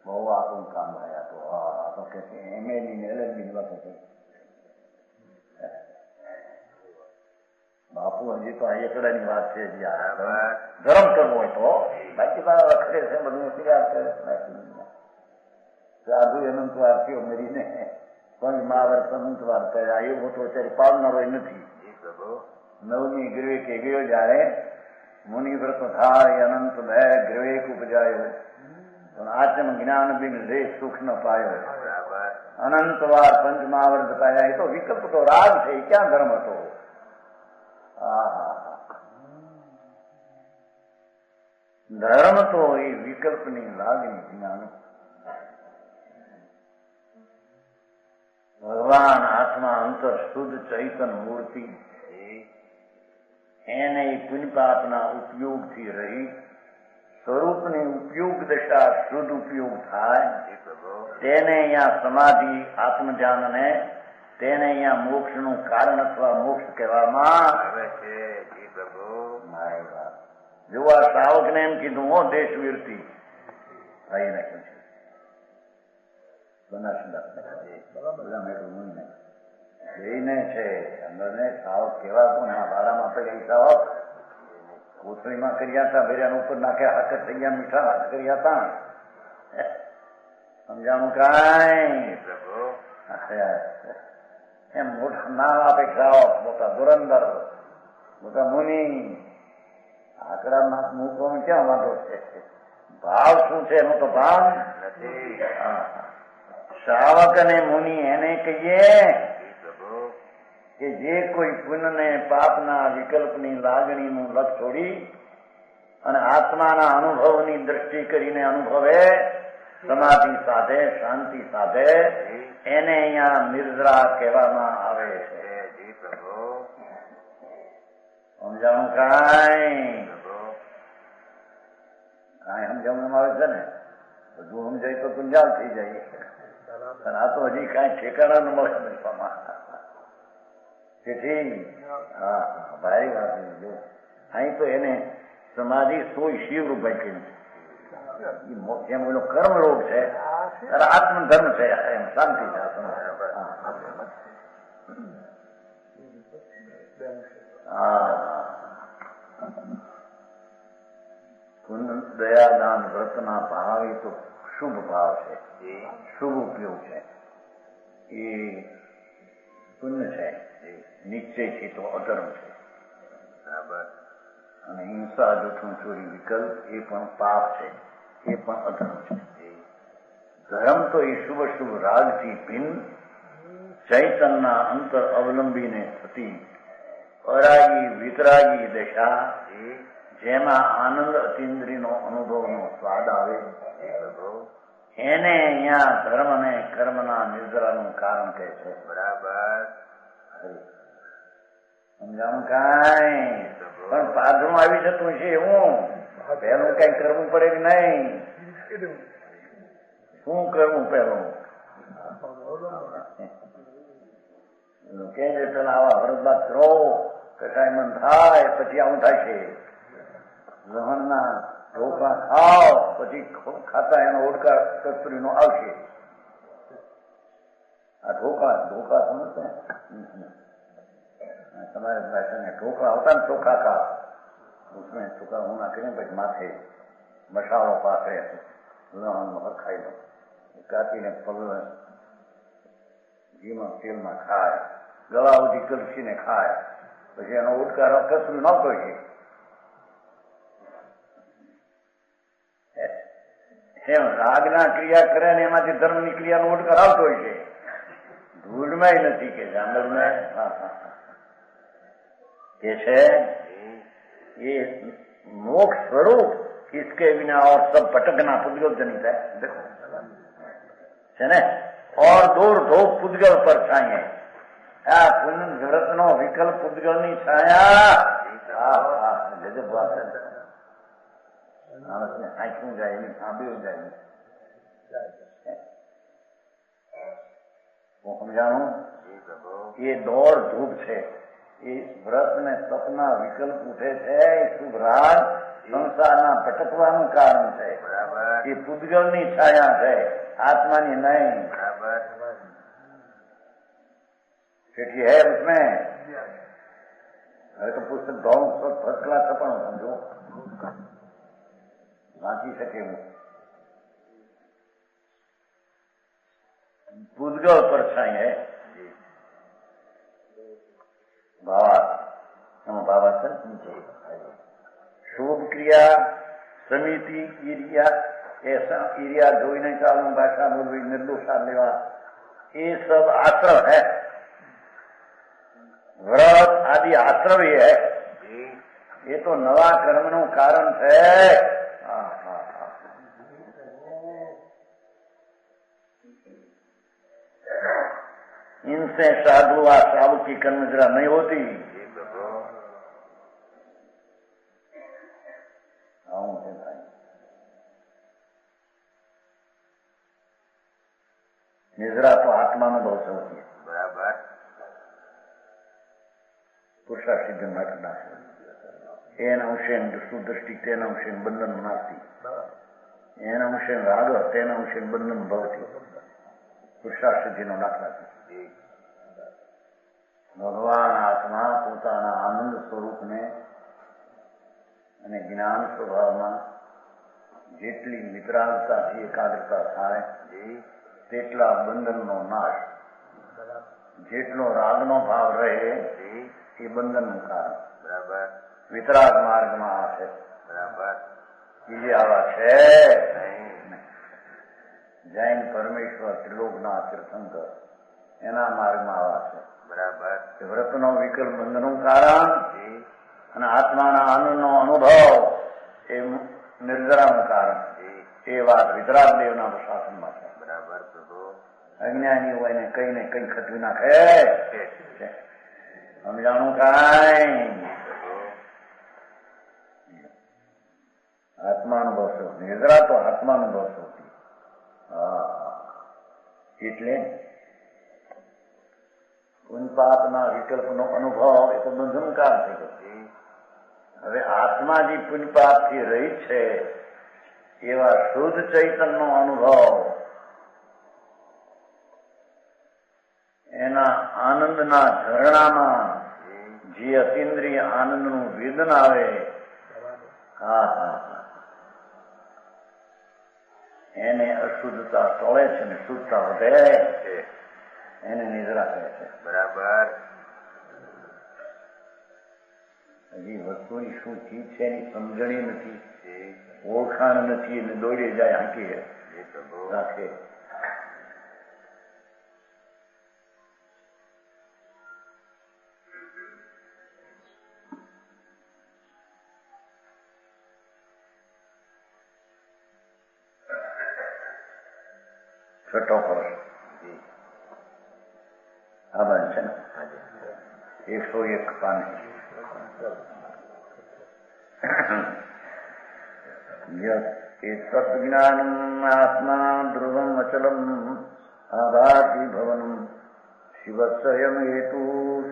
બહુ આપણું કામ થયા તો આ તો કે એમએની ને એલએલબી વખતે બાપુ હજી તો આ એકડાની વાત છે. ધર્મ કરવો હોય તો બાકી વખતે છે બધું સાધુ અનંત વાર થયો મરીને પંચ મહાવર્ત અનંત વાર કર્યા. એ મોટો અત્યારે પાડનારો નથી. નવમી ગૃહે કે ગયો જયારે મુનિવ્રત થાય અનંત બે ગ્રવેક ઉપજાયો પણ આચમ જ્ઞાન બિન રે સુખ ન પાયો. અનંત વાર પંચ મહાવર્ત પાયા. એ તો વિકલ્પ તો રાગ છે, ક્યાં ધર્મ હતો? ધર્મ તો એ વિકલ્પની લાગણી જ્ઞાન. ભગવાન આત્મા અંતર શુદ્ધ ચૈતન મૂર્તિ એને પુણ્ય પાપના ઉપયોગથી રહી સ્વરૂપની ઉપયોગ દશા શુદ્ધ ઉપયોગ થાય. તેને અહીંયા સમાધિ આત્મજ્ઞાનને તેને અહીંયા મોક્ષનું કારણ અથવા મોક્ષ કહેવામાં આવે છે. જો આ શ્રાવકને એમ કીધું હો દેશવીરથી ભાઈ નાખ્યું છે જઈને છે અંદરને સાવક કેવા કોના વારામાં પડ્યા સાવક કોથળીમાં કર્યા હતા, બેરિયા ઉપર નાખ્યા, હાથ થઈ ગયા, મીઠા હાથ કર્યા હતા. સમજાણું કાંઈ એમ મોટા નામ આપે સાવક, મોટા ધુરંધર, મોટા મુનિ. આંકડા મૂકવામાં ક્યાં વાંધો છે? ભાવ શું છે એનું તો ભાવ નથી. શ્રાવક અને મુનિ એને કહીએ કે જે કોઈ પુણ્યને પાપના વિકલ્પની લાગણીનું લક્ષ છોડી અને આત્માના અનુભવની દ્રષ્ટિ કરીને અનુભવે, સમાધિ સાધે, શાંતિ સાધે, એને અહીંયા નિર્જરા કહેવામાં આવે છે. સમજાણું કાંઈ? કાંઈ સમજાવવામાં આવે છે ને? બધું સમજાય તો ગુંજાલ થઈ જાય. આ તો હજી કાંઈ ઠેકાણા ન મળે બેસવામાં. તેથી હા ભારી વાત જો અહીં તો એને સમાધિ સોય શિવરૂપાઈ કહ્યું. જેમ એનો કર્મ રોગ છે ત્યારે આત્મધર્મ છે, એમ શાંતિ છે. દયાદાન વ્રતના ભાવ એ તો શુભ ભાવ છે, શુભ ઉપયોગ છે, એ પુણ્ય છે. નિશ્ચયથી તો અધર્મ છે. બરાબર. અને હિંસા, જૂઠું, ચોરી, વિકલ્પ એ પણ પાપ છે, એ પણ અધર્મ છે. ધર્મ તો એ શુભ શુભ રાગથી ભિન્ન ચૈતનના અંતર અવલંબીને થતી અરાગી વિતરાગી દશા, જેમાં આનંદ અતિન્દ્રિયનો અનુભવનો સ્વાદ આવે, એને અહીંયા ધર્મ અને કર્મના નિર્જરાનું કારણ કહે છે. બરાબર. સમજાણું કાંઈ? પણ પાછું આવી જતું છે એવું પેલું કઈ કરવું પડે કે નહીં? શું કરવું પેલું? કે પેલા આવા વરદાન કરો, કસાય મન થાય, પછી આવું થાય છે. લહણના ઢોકા ખાઓ, પછી ખાતા એનો ઓડકાર કસ્તુરીનો આવશે. આ ઢોકા સમજશે તમારે ભાષા में ढोकला होता है, चोखा का, उसमें चोखा होना करें પછી માથે મસાલો પાથરે, લહણ ખાઈ લો, કાપીને પલ્લ ઘીમાં તેલમાં ખાય, ગળા સુધી કલસીને ખાય, પછી એનો ઉડકાર કસરું ન કરીએ. એમ રાગના ક્રિયા કરે ને એમાંથી ધર્મની ક્રિયાનો ઉડકાર આવતો હોય છે. ધૂળમાં નથી કે જામરમાં કે છે ये मोक्ष स्वरूप इसके बिना और सब भटकना पुद्गल जनित है। देखो है ने और दूर धूप पुद्गल पर छाए आ व्रत नो विकल्प पुद्गल नी छाया गजब बात है। मानस ने आंखों जाएगी आंबी हो जाएगी वो समझाणु ये दौड़ धूप है એ વ્રત ને તપના વિકલ્પ ઉઠે છે એ શુભ રાગ સંસારના ભટકવાનું કારણ છે એ પૂતગલની છાયા છે આત્માની નહીં क्योंकि है उसमें अरे तो पुस्तक भाव फर्स्ट क्लास छपाणो समझो वांची सके हूँ पूतगल पर छाई है ભાવાસર શુભ ક્રિયા સમિતિ ઈરિયા જોઈને ચાલુ ભાષા બોલવી નિર્દોષા લેવા એ सब आश्रव है। व्रत आदि आश्रव ही है ये तो नवा कर्म નું કારણ છે। इनसे साधु व साधु की कर्म जरा नहीं होती। निजरा तो आत्मानुभव से होती है बराबर पुरुषा सिद्ध नटना एन अंशेन सुदृष्टि तेन अंशेन बंधन नास्ति एन अंशेन राग तेन अंशेन बंधन भवति पुरुषा सिद्धि नो दाखला भगवान आत्मा પોતાના આનંદ સ્વરૂપને અને જ્ઞાન સ્વભાવમાં જેટલી વિતરાગતાથી એકાગ્રતા થાય તેટલા બંધનનો નાશ જેટલો રાગનો ભાવ રહે એ બંધનનું કારણ બરાબર વિતરાગ માર્ગમાં આ છે બરાબર બીજે આવા છે જૈન પરમેશ્વર ત્રિલોકનાથ તીર્થંકર એના માર્ગમાં આવા છે બરાબર વ્રતનો વિકલ્પ બંધનનું કારણ અને આત્માના આનંદનો અનુભવ એ નિર્જરાનું કારણ એ વાત વિતરાગ દેવના શાસનમાં છે બરાબર પ્રભુ અજ્ઞાની હોય ને કઈ ને કઈ ખતવી નાખે સમજાણું કાંઈ આત્માનુભવ છે નિર્જરા તો આત્માનુભવ છે એટલે પુણ્યપાપના વિકલ્પનો અનુભવ એ તો બંધનકાર થઈ ગયો। હવે આત્મા જે પુણ્યપાપથી રહિત છે એવા શુદ્ધ ચૈતન્યનો અનુભવ એના આનંદના ઝરણામાં જે અતિન્દ્રિય આનંદનું વેદન આવે એને અશુદ્ધતા ટળે છે ને શુદ્ધતા વધે છે એને નિદ્રા કહે છે બરાબર। હજી વસ્તુની શું ચીજ છે એની સમજણી નથી ઓળખાણ નથી એને દોડી જાય હાંકી રાખે છઠ્ઠો પ્રશ્ન આ બન છે ને 101 પાન तत्ज्ञानम् आत्मा ध्रुवम् अचलम् आभाति भवनम् शिवस्वयं हेतु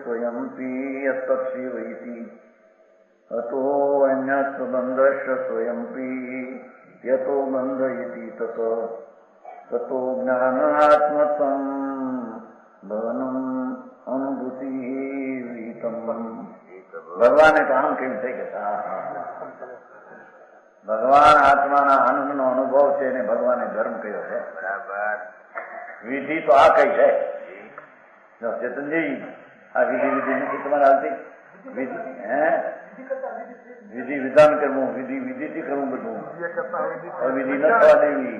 स्वयंपि यत्तत्शिवैति अतो अन्यत् बन्धश्च स्वयंपि यतो बन्ध इति ततो ज्ञानात्मत्वम् भवनम् अनुभूतिः विहितम्। भगवाने तो आम केम थे के ભગવાન આત્માના આનંદનો અનુભવ છે અને ભગવાને ધર્મ કયો છે બરાબર। વિધિ તો આ કઈ છે ચેતનજી આ વિધિ નથી તમારે હાલતી વિધિ હે વિધિ વિધાન કરવું વિધિથી કરવું બધું વિધિ ન થવા દેવી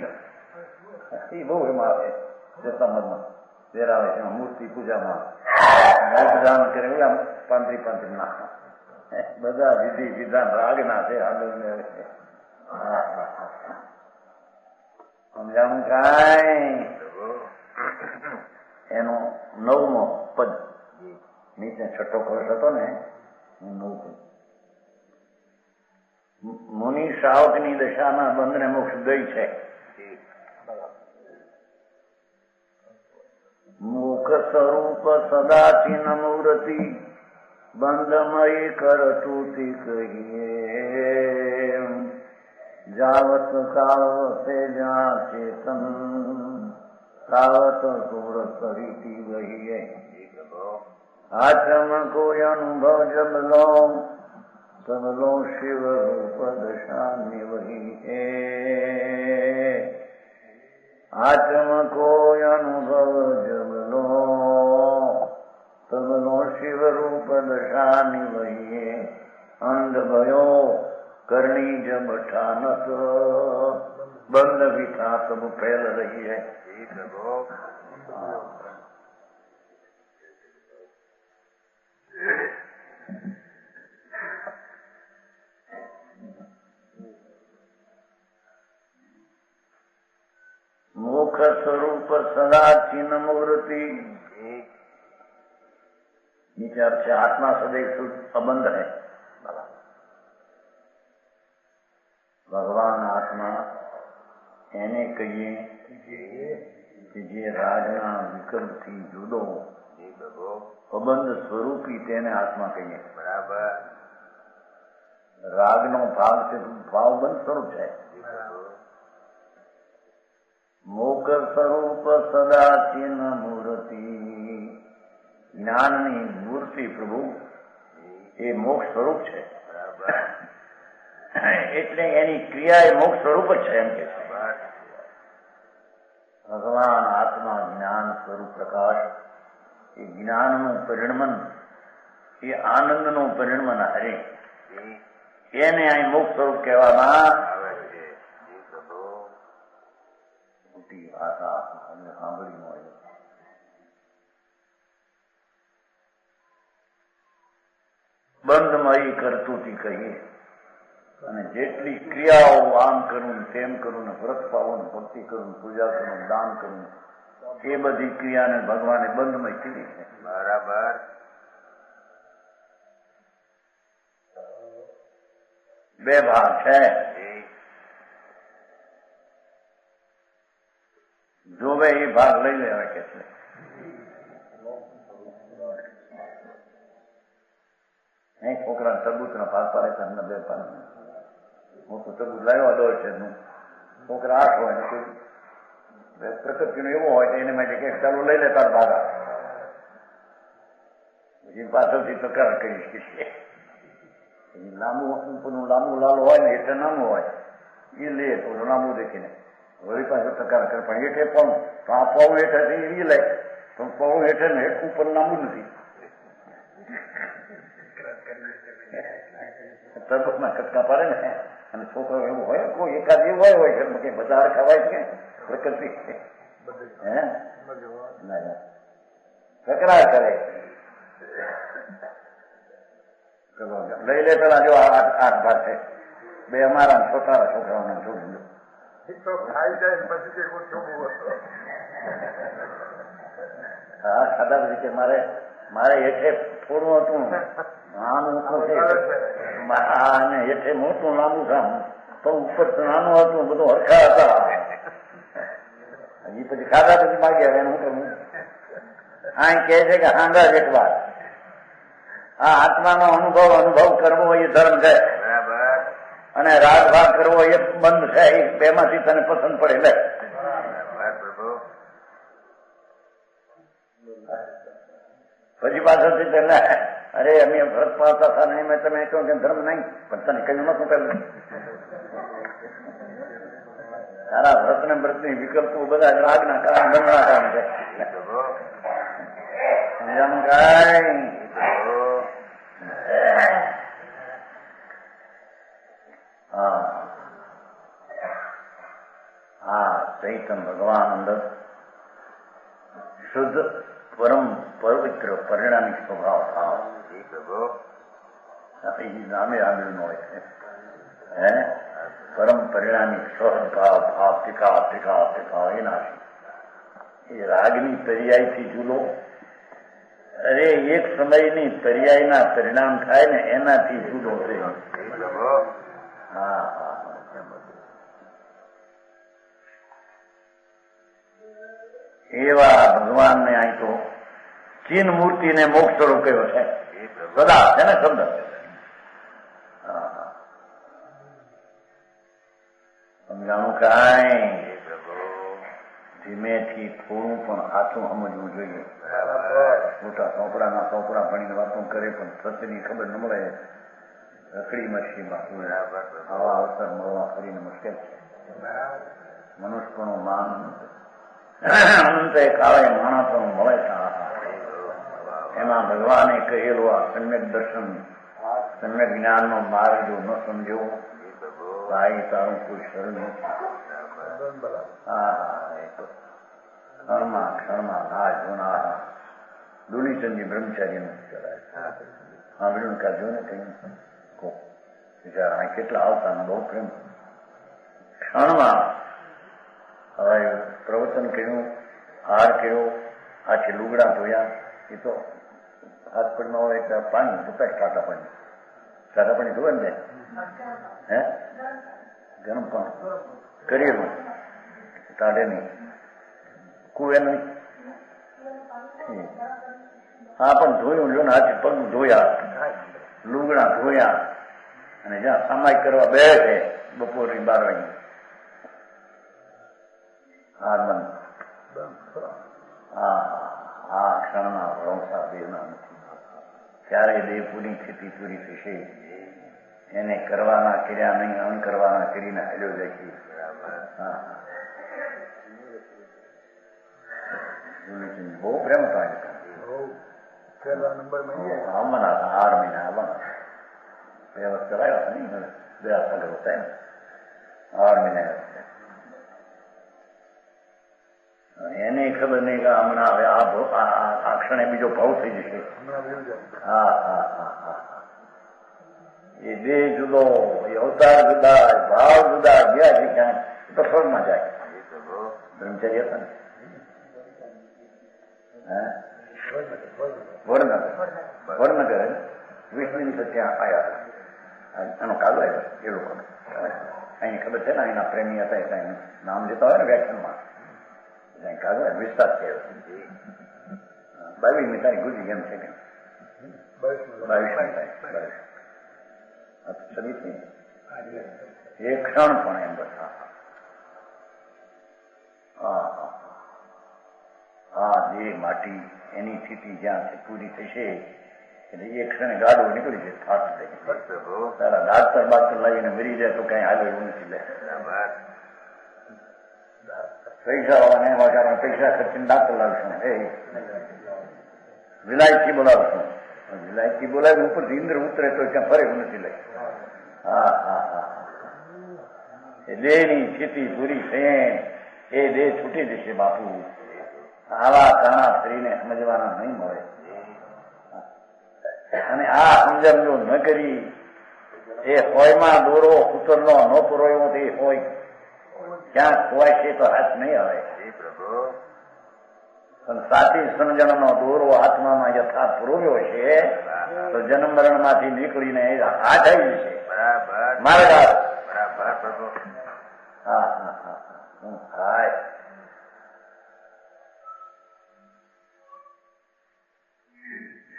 એ બહુ એમાં આવે ચેતનામાં પહેરાવે છે મૂર્તિ પૂજામાં દાન કરે ઓલા પાંત્રી ના બધા વિધિ વિધાન રાગના છે. સમજાણું કાંઈ? એનો 9મો પદ નીચે 6ઠો કોર્સ હતો ને 9 પદ. મુનિ શ્રાવકની દશાના બંધને મોક્ષ ગઈ છે. મુખ સ્વરૂપ સદાચિન મૂર્તિ બંધમય કરતુતિ કહીએ જાવત કાવતે જ્યાં ચેતન તાવત સુરત રીતિ વહીએ આચમ કોઈ અનુભવ જબલો તબલો શિવ રૂપ દશાની વહીએ આચમ કોઈ અનુભવ જબલો તબલો શિવ રૂપ દશાની વહીએ અંધ ભયો કરણી જબ ઠાનત બંધ વિખા તબ ફેલ રહી है. मुख स्वरूप सदा चिन्ह मूर्ति नीचे अर्थ से आत्मा सदैव अबंध है. ભગવાન આત્મા એને કહીએ કે જે રાજના વિકલ્પથી જુદો અબંધ સ્વરૂપી તેને આત્મા કહીએ. બરાબર. રાગનો ભાગ છે ભાવબંધ સ્વરૂપ છે. મોક્ષ સ્વરૂપ સદા ચિન્હ મૂર્તિ જ્ઞાનની મૂર્તિ પ્રભુ એ મોક્ષ સ્વરૂપ છે. બરાબર. એટલે એની ક્રિયા એ મોક્ષ સ્વરૂપ જ છે એમ કે છે. ભગવાન આત્મા જ્ઞાન સ્વરૂપ પ્રકાશ એ જ્ઞાનનું પરિણમન એ આનંદનું પરિણમન હરે એને અહીં મોક્ષ સ્વરૂપ કહેવામાં આવે છે. મોટી ભાષા અમને સાંભળી હોય. બંધમય કરતુંથી કહીએ અને જેટલી ક્રિયાઓ આમ કરું તેમ કરું ને વ્રત પાવું ભક્તિ કરું પૂજા કરું દાન કરું એ બધી ક્રિયાને ભગવાને બંધમય કીધી છે. બરાબર. બે ભાગ છે. જોવે એ ભાગ લઈ લેવા કે છે. નહીં છોકરા તરબૂચ ના ભાગ પાડે છે અમને 2 પાડે. હું તો તરબૂચ લાવ્યો 10 છે છોકરા 8 હોય ને કોઈ પ્રકૃતિનો એવો હોય તો એને માટે કે ચાલો લઈ લે તાર ભાગા પછી પાછળથી તકરાર કરી છે. લાંબુ લાલ હોય ને એટલે નાનું હોય એ લે તો લાંબુ દેખીને વળી પાછળ તકરાર કરે પણ હેઠે પણ તો આ પાઉ હેઠે એ લે તો પાઉ હેઠે ને ઉપર લાંબુ નથી. તરબૂચના કટકા પાડે ને અને છોકરો એવું હોય કોઈ એકાદ એવું હોય કે બધા ખવાય છે પ્રકૃતિ હે તકરાર કરે. લઈ લે પેલા જો 8 ભાગ છે 2 અમારા છોકરા છોકરાઓને જોડું હા ખાધા પછી કે મારે હેઠે થોડું હતું નાનું હેઠે મોટું લાંબુ કામ પણ ઉપર નાનું હતું બધું હરખા હતા. હજી પછી ખાધા પછી માગ્યા એનું હું અહીં કહે છે કે હાંગા એક વાત આ આત્માનો અનુભવ કરવો એ ધર્મ છે. બરાબર. અને રાગ ભાગ કરવો એ બંધ છે. એ બેમાંથી તને પસંદ પડે લે. પછી પાછળથી તેને અરે અમે વ્રત પાડતા હતા નહીં મેં તમે કહ્યું કે ધર્મ નહીં પણ તને કહ્યું નતું પેલું તારા વ્રત ને વ્રત ની વિકલ્પો બધા રાગના કારણ બંધના કામ છે. સમજાણું કાંઈ? હા ચૈતન ભગવાન અંદર શુદ્ધ પરમ પવિત્ર પરિણામિક સ્વભાવ ભાવ નામે આવેલું હોય છે હે પરમ પરિણામિક સહજ ભાવ ભાવ ટીકા ટીકા ટીકા એના એ રાગની પર્યાયથી જુદો અરે એક સમયની પર્યાયના પરિણામ થાય ને એનાથી જુદો છે હા હા એવા ભગવાનને અહીં તો ચીન મૂર્તિને મોક્ષ સ્વરૂપ કયો છે સદા છે ને શબ્દ સમજાણું કાંઈ ધીમેથી થોડું પણ સાચું સમજવું જોઈએ મોટા સોપડાના સોપડા ભણીને વાતો કરે પણ સત્યની ખબર ન મળે રખડી મચ્છીમાં આવા અવસર મળવા ફરીને મુશ્કેલ છે મનુષ્યપણું માન અંતે કાળે માણસોનું મળે છે એમાં ભગવાને કહેલું આ સમ્યક દર્શન સમ્યક જ્ઞાનનો માર્ગ જો ન સમજો ભાઈ તારું કોઈ શરણ નથી ક્ષણમાં ક્ષણમાં નાશ જોનારા દુલીચંદજી બ્રહ્મચારીનું ચલાય સાંભળ્યું કાઢ્યો ને કઈ બિચારા કેટલા આવતા બહુ પ્રેમ ક્ષણમાં હવે પ્રવચન કર્યું હાર કર્યો આથી લુગડા ધોયા એ તો હાથ પગમાં હોય એટલે પાણી ધોતા ટાટા પાણી ધોવે ને હે ગરમ પાણી કરેલું ટાઢે નહીં કુએ નહીં હા પણ ધોયું જો ને હાથી પગ ધોયા લુગડા ધોયા અને જ્યાં સામાયિક કરવા બે છે બપોરની 12 વાગે હાર બંધ આ ક્ષણના ભરોસા દેવના નથી ક્યારેય દેહ પૂરી સ્થિતિ પૂરી થશે એને કરવાના કર્યા નહીં અન કરવાના કરીને હાલ્યો જાય છે બહુ પ્રેમ થાય આવવાના હતા 8 મહિના આવવાના 2 વર્ષ કરાયા હતા નહીં 2 સાગર હતા 8 મહિના એને ખબર નહીં કે હમણાં હવે આ ક્ષણે બીજો ભાવ થઈ જશે હા હા હા હા એ દેહ જુદો એ અવતાર જુદા ભાવ જુદા ગયા છે ક્યાંક તો સ્વર્ગમાં જાય બ્રહ્મચર્ય હતા ને વડનગર વિષ્ણુ ત્યાં આવ્યા એનો કાગળ આવ્યો એ લોકોનો અહીં ખબર છે ને અહીંના પ્રેમી હતા એટલે એનું નામ લેતા હોય ને વ્યાખ્યાનમાં કાગળ વિસ્તાર થયો 22મી તારીખ ગુજરી એમ છે કે 22મી તારીખ એ ક્ષણ પણ એમ બધા હા જે માટી એની સ્થિતિ જ્યાં પૂરી થશે એટલે એ ક્ષણે ગાડો નીકળી જાય થાક તારા ડાક્ટર લાવીને મરી જાય તો કઈ હાલ એવું નથી લે પૈસા વાળાને વાળા પૈસા ખર્ચીને ડાક્ટર લાવશું એ વિલાયતી બોલાવશું વિલાયતી બોલાવી ઉપરથી ઇન્દ્ર ઉતરે તો ક્યાં ફરે એવું નથી લે હા હા હા એ દેહની સ્થિતિ પૂરી થયે એ દેહ છૂટી જશે બાપુ આવા કાણા સ્ત્રીને સમજવાના નહીં મળે અને આ સમજણ જો ન કરી એ હોયમાં દોરો કુતરનો ન પુરોયો તે હોય ક્યાં ખોવાય છે તો હાથ નહીં આવે પણ સાચી સમજણનો દોરો આત્મામાં યથાર્થ પુરોવ્યો છે તો જન્મ મરણ માંથી નીકળીને હાથ આવી જશે મારે હા હા હા હાય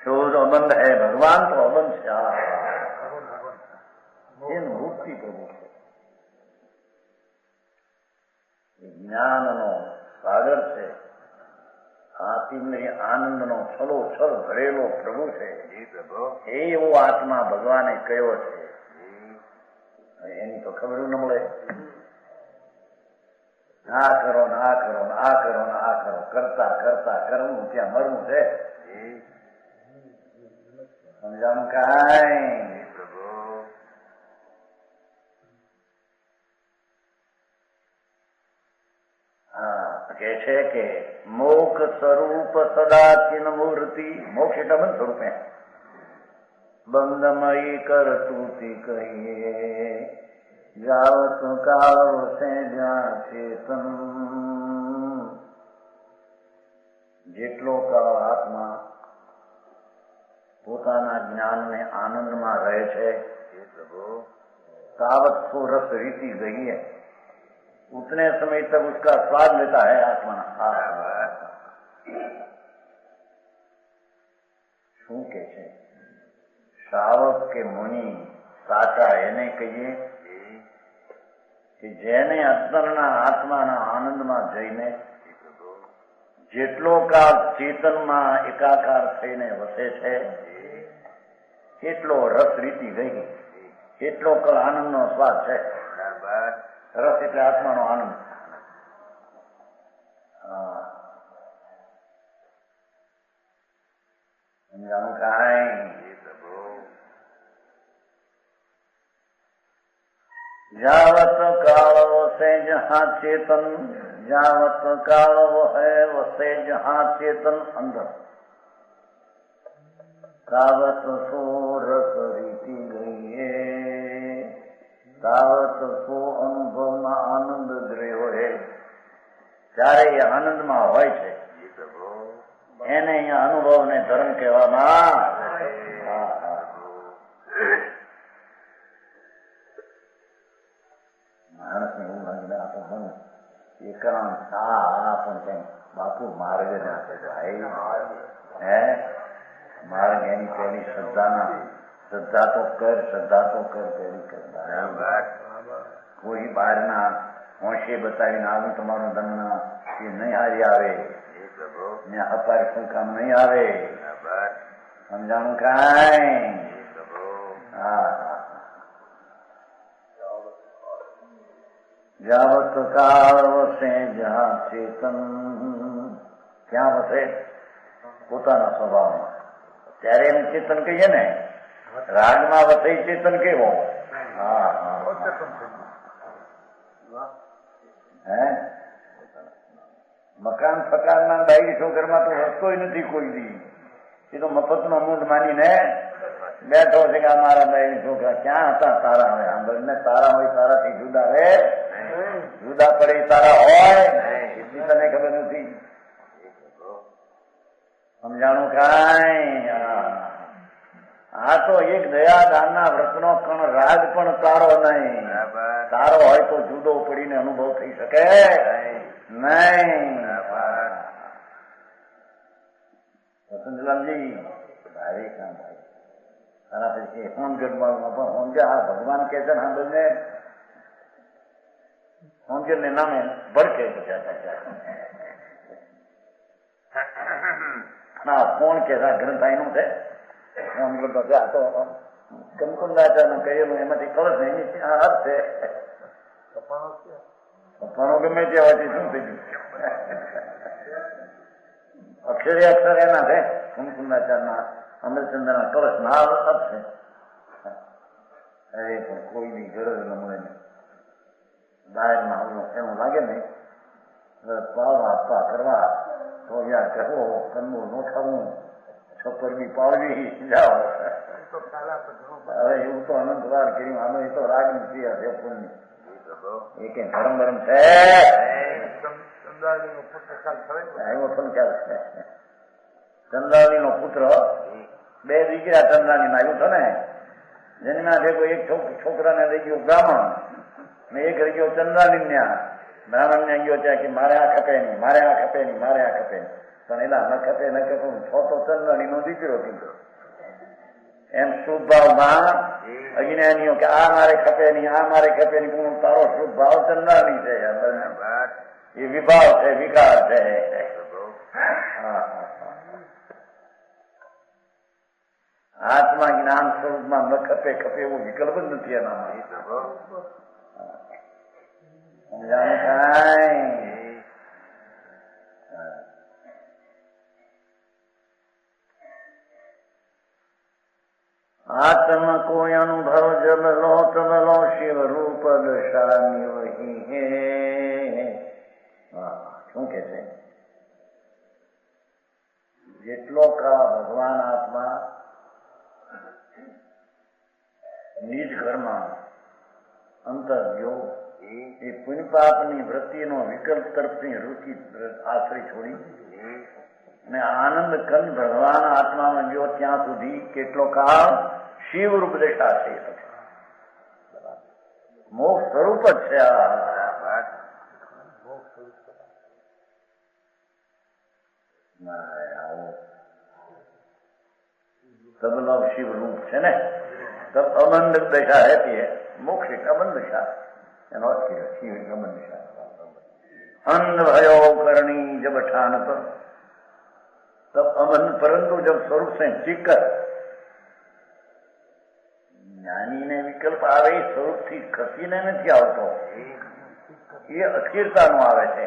शोध अबंध है भगवान तो अबंध છે એનું મુક્તિ પ્રભુ છે જ્ઞાનનો સાગર છે આત્મની આનંદનો છલો છલ ભરેલો પ્રભુ છે એવો આત્મા ભગવાને કયો છે એની તો ખબર ન મળે આ કરો ને આ કરો ને આ કરો ને આ કરો કરતા કરતા કરવું ત્યાં મરવું છે સમજાણું કાંઈ હા કે છે કે મોક્ષ સ્વરૂપ સદાચિન મૂર્તિ, મોક્ષ એટલે બંધ સ્વરૂપે બંધમયી કરતું કહીએ જાવત કાળ સે જ્યાં ચેતન. જેટલો કાળ આત્મા પોતાના જ્ઞાનને આનંદમાં રહે છે तावत को रस रीति गई है, उतने समय तक उसका स्वाद लेता है आत्मा. શું કે છે શ્રાવક કે મુનિ સાચા એને કહીએ કે જેને અંતરના આત્માના આનંદમાં જઈને જેટલો કાળ ચેતનમાં એકાકાર થઈને વસે છે એટલો રસ રીતિ ગઈ, એટલો કાળ આનંદનો સ્વાદ છે. રસ એટલે આત્માનો આનંદ. સમજાણું કાંઈ? જાવત કાળ વસે જહાં ચેતન, જાવત કાળ વહે વસે જહાં ચેતન અંદર, તાવત સો રસ રીતિ ગઈએ તાવત સો અનુભવમાં આનંદ દ્રવ્ય હોય. ત્યારે એ આનંદમાં હોય છે એને અહીંયા અનુભવ ને ધર્મ કહેવામાં. માણસને એવું લાગે આપો મને એકરામ સા પણ કઈ બાપુ માર્ગ નાખે ભાઈ હે માર્ગ એની પેલી શ્રદ્ધા તો કર પેલી કરતા. કોઈ બહારના હોંશે બતાવીને આવું તમારું દમન એ નહીં હારી આવે ને અપાર શું કામ નહીં આવે. સમજાણું કાંઈ? હા. જાવત કાળ વસે જહાં ચેતન, ક્યાં વસે? પોતાના સ્વભાવમાં. ત્યારે એમ ચેતન કહીએ ને, રાગમાં વસે ચેતન કેવો? હે મકાન ફકારના ડાયરી છોકરમાં તો વસતો નથી કોઈ દી. એ તો મફતનો મૂંઢ માનીને બેઠો છે કે અમારા ડાયરી છોકરા ક્યાં હતા તારા? હોય આંબળને તારા હોય તારાથી જુદા રે, જુદા પડે તારા હોય એટલી તને ખબર નથી. સમજાણું કાંઈ? આ તો એક દયાદાનના વ્રતનો કણ રાગ પણ તારો નહીં. તારો હોય તો જુદો પડીને અનુભવ થઈ શકે નહીં. વસંતલાલજી ભાઈ કામ ભાઈ તારા પછી હોમગઢમાં પણ હોમગે આ ભગવાન કે છે ને હા બંને હોમગઢ ને નામે ભડકે ના કોણ કે ગ્રંથાઈ નું છે આ તો કંકુંદાચાર્ય કહેલું એમાંથી કળશ ને એની અર્થ છે. પપ્પાનો ગમે તે હોય શું થઈ ગયું? અક્ષરે અક્ષર એના છે કંકુંદાચાર્યના અમરચંદ્રના કળશ ના અર્થ છે. અરે પણ કોઈની ગરજ ન મળે ને દાયરમાં એવું લાગે ને પાવા આપવા કરવા તો યાર કહો કન્મું ન થવું છપરવી પાડવી જાઓ. હવે એવું તો અનંતવાર કર્યું. આનો એ તો રાગની ક્રિયા છે પુણ્ય. એ કઈ ધર્મ ધર્મ છે એવો પણ ખ્યાલ છે. ચંદ્રાવલી નો પુત્ર બે દીકરા ચંદ્રાની ના આવ્યું છે ને જેના ભેગો એક છોકરાને લઈ ગયો બ્રાહ્મણ ને એક રહી ગયો ચંદ્રાની ત્યાં. બ્રાહ્મણ ને ગયો ત્યાં કે મારે આ ખપે નહીં, મારે આ ખપે નહીં, મારે આ ખપે નહીં. પણ એના ન ખપે ન ખપે છો તો ચંદ્રાણી નો દીકરો કીધો. એમ શુભ ભાવમાં અજ્ઞાનીઓ કે આ મારે ખપે નહીં, આ મારે ખપે નહીં. પણ તારો શુભ ભાવ ચંદ્રાણી છે. એ વિભાવ છે, વિકાર છે. આત્મા જ્ઞાન સ્વરૂપમાં ન ખપે ખપે એવો વિકલ્પ જ નથી એનામાં. સમજાણું કાંઈ? आत्म को अनुभव जब लो तब लो शिव रूप दशा वही है. શું કે છે? જેટલો કાળ ભગવાન આત્મા નિજ ઘરમાં અંતર ગયો એ પુણ્ય પાપની વૃત્તિનો વિકલ્પ તરફની રુચિ આશ્રય છોડી અને આનંદ કંદ ભગવાન આત્મામાં ગયો ત્યાં સુધી કેટલો કાળ શિવ રૂપ દશા છે. મોક્ષ સ્વરૂપ જ છે. तब लव शिव रूप है ना, तब अबंध दशा रहती है. मोक्ष एक अबंध दशा शिव एक अबंध दशा. अंध भयो करणी जब ठान पर तब अबंध, परंतु जब स्वरूप से चीकर જ્ઞાની ને વિકલ્પ આવે એ સ્વરૂપ થી ખસીને નથી આવતો, એ અસ્થિરતાનો આવે છે.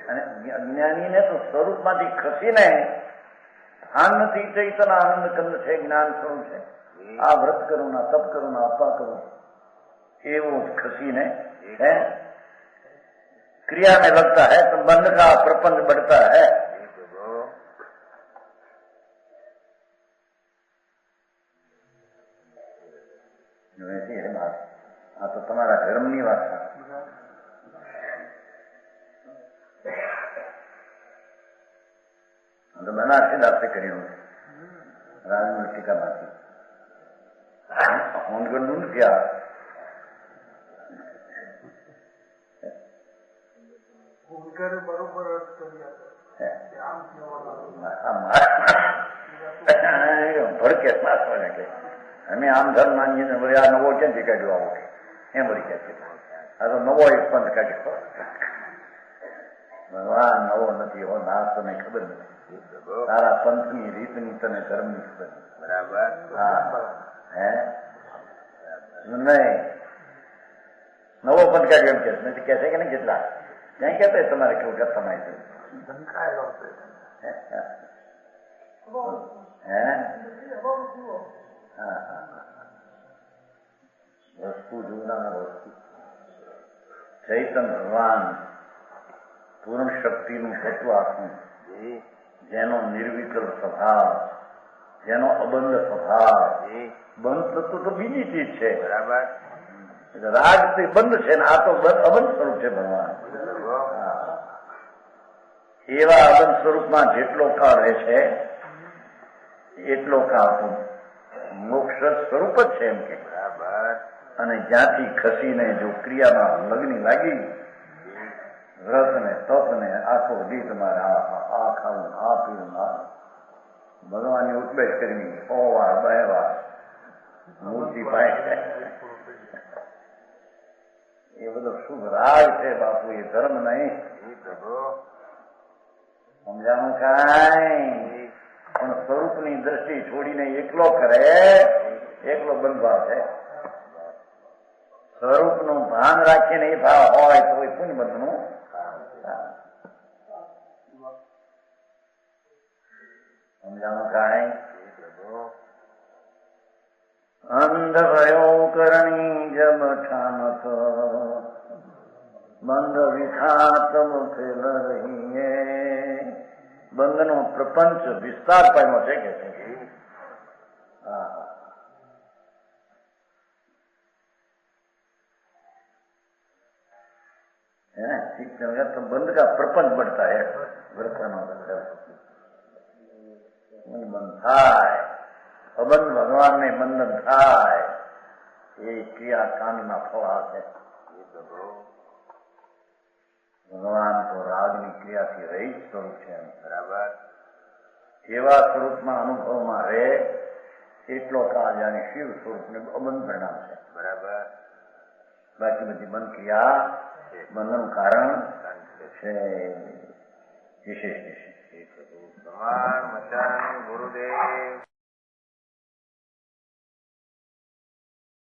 અને અજ્ઞાનીને તો સ્વરૂપમાંથી ખસીને ભાન નથી, ચૈતન આનંદ કંદ છે, જ્ઞાન સ્વરૂપ છે. આ વ્રત કરું ના તપ કરું ના અપા કરું એવું ખસીને है क्रिया में लगता है तो बंध का प्रपंच बढ़ता है. ऐसी है बात. આ તો તમારા ધર્મની વાત છે. તો બનારસી દાસે કર્યું રાજમલ ટીકામાંથી હોનગઢનું નથી. આ ભડકે કે અમે આમ ધર્મ માનીએ ને આ નવો ક્યાંથી કાઢ્યો આવો કે એમ વળી કે છે. આ તો નવો એક પંથ કાઢ્યો. ભગવાન નવો નથી હો, ના તને ખબર નથી. તારા પંથની રીતની તને ધર્મની ખબર નથી. બરાબર. હા હે નહીં, નવો પંથ કાઢ્યો એમ કે નથી કે છે કે નહીં? કેટલા ત્યાં કહેતા તમારે કેવું કે તમારી વસ્તુ જોનાર વસ્તુ ચૈતન ભગવાન પૂર્ણ શક્તિનું તત્વ આખું, જેનો નિર્વિકલ્પ સ્વભાવ, જેનો અબંધ સ્વભાવ. બંધ તત્વ તો બીજી ચીજ છે. બરાબર. રાગ તે બંધ છે ને આ તો અબંધ સ્વરૂપ છે ભગવાન. એવા અબંધ સ્વરૂપમાં જેટલો કાળ રહે છે એટલો કાળ તો મોક્ષ સ્વરૂપ જ છે એમ કે. બરાબર. અને જ્યાંથી ખસીને જો ક્રિયામાં લગ્ન લાગી, વ્રત ને તપ ને આખો દી તમારે આ ખાવું, આ પીવું, આ ભગવાનની ઉપદેશ કરવી, 100 વાર 2 વાર મૂર્તિ પાસે, એ બધો શુભ રાગ છે બાપુ, એ ધર્મ નહીં. સમજાણું કાંઈ? પણ સ્વરૂપની દ્રષ્ટિ છોડીને એકલો કરે, એકલો બંધભાવ છે. સ્વરૂપનું ભાન રાખીને એ ભાવ હોય તો એ પુણ્ય બંધનું. સમજાણું કાંઈ? અંધ ભયો કરણી જબ ઠાનત બંધ વિખાતમ ફેલ રહીએ. બંધનો પ્રપંચ વિસ્તાર પામ્યો છે કે છે. ठीक है, तो बंद का प्रपंच बढ़ता है. બંધ થાય, અબંધ ભગવાન ને બંધન થાય, એ ક્રિયા કાંડના ફળ આ છે. ભગવાન તો રાગની ક્રિયાથી રહિત સ્વરૂપ છે. બરાબર. એવા સ્વરૂપમાં અનુભવમાં રહે એટલો કાળ જાણે શિવ સ્વરૂપને અબંધ પરિણામ છે. બરાબર. બાકી બધી બંધ ક્રિયા બંધનું કારણ છે. વિશેષ ભગવાન મચાન ગુરુદેવ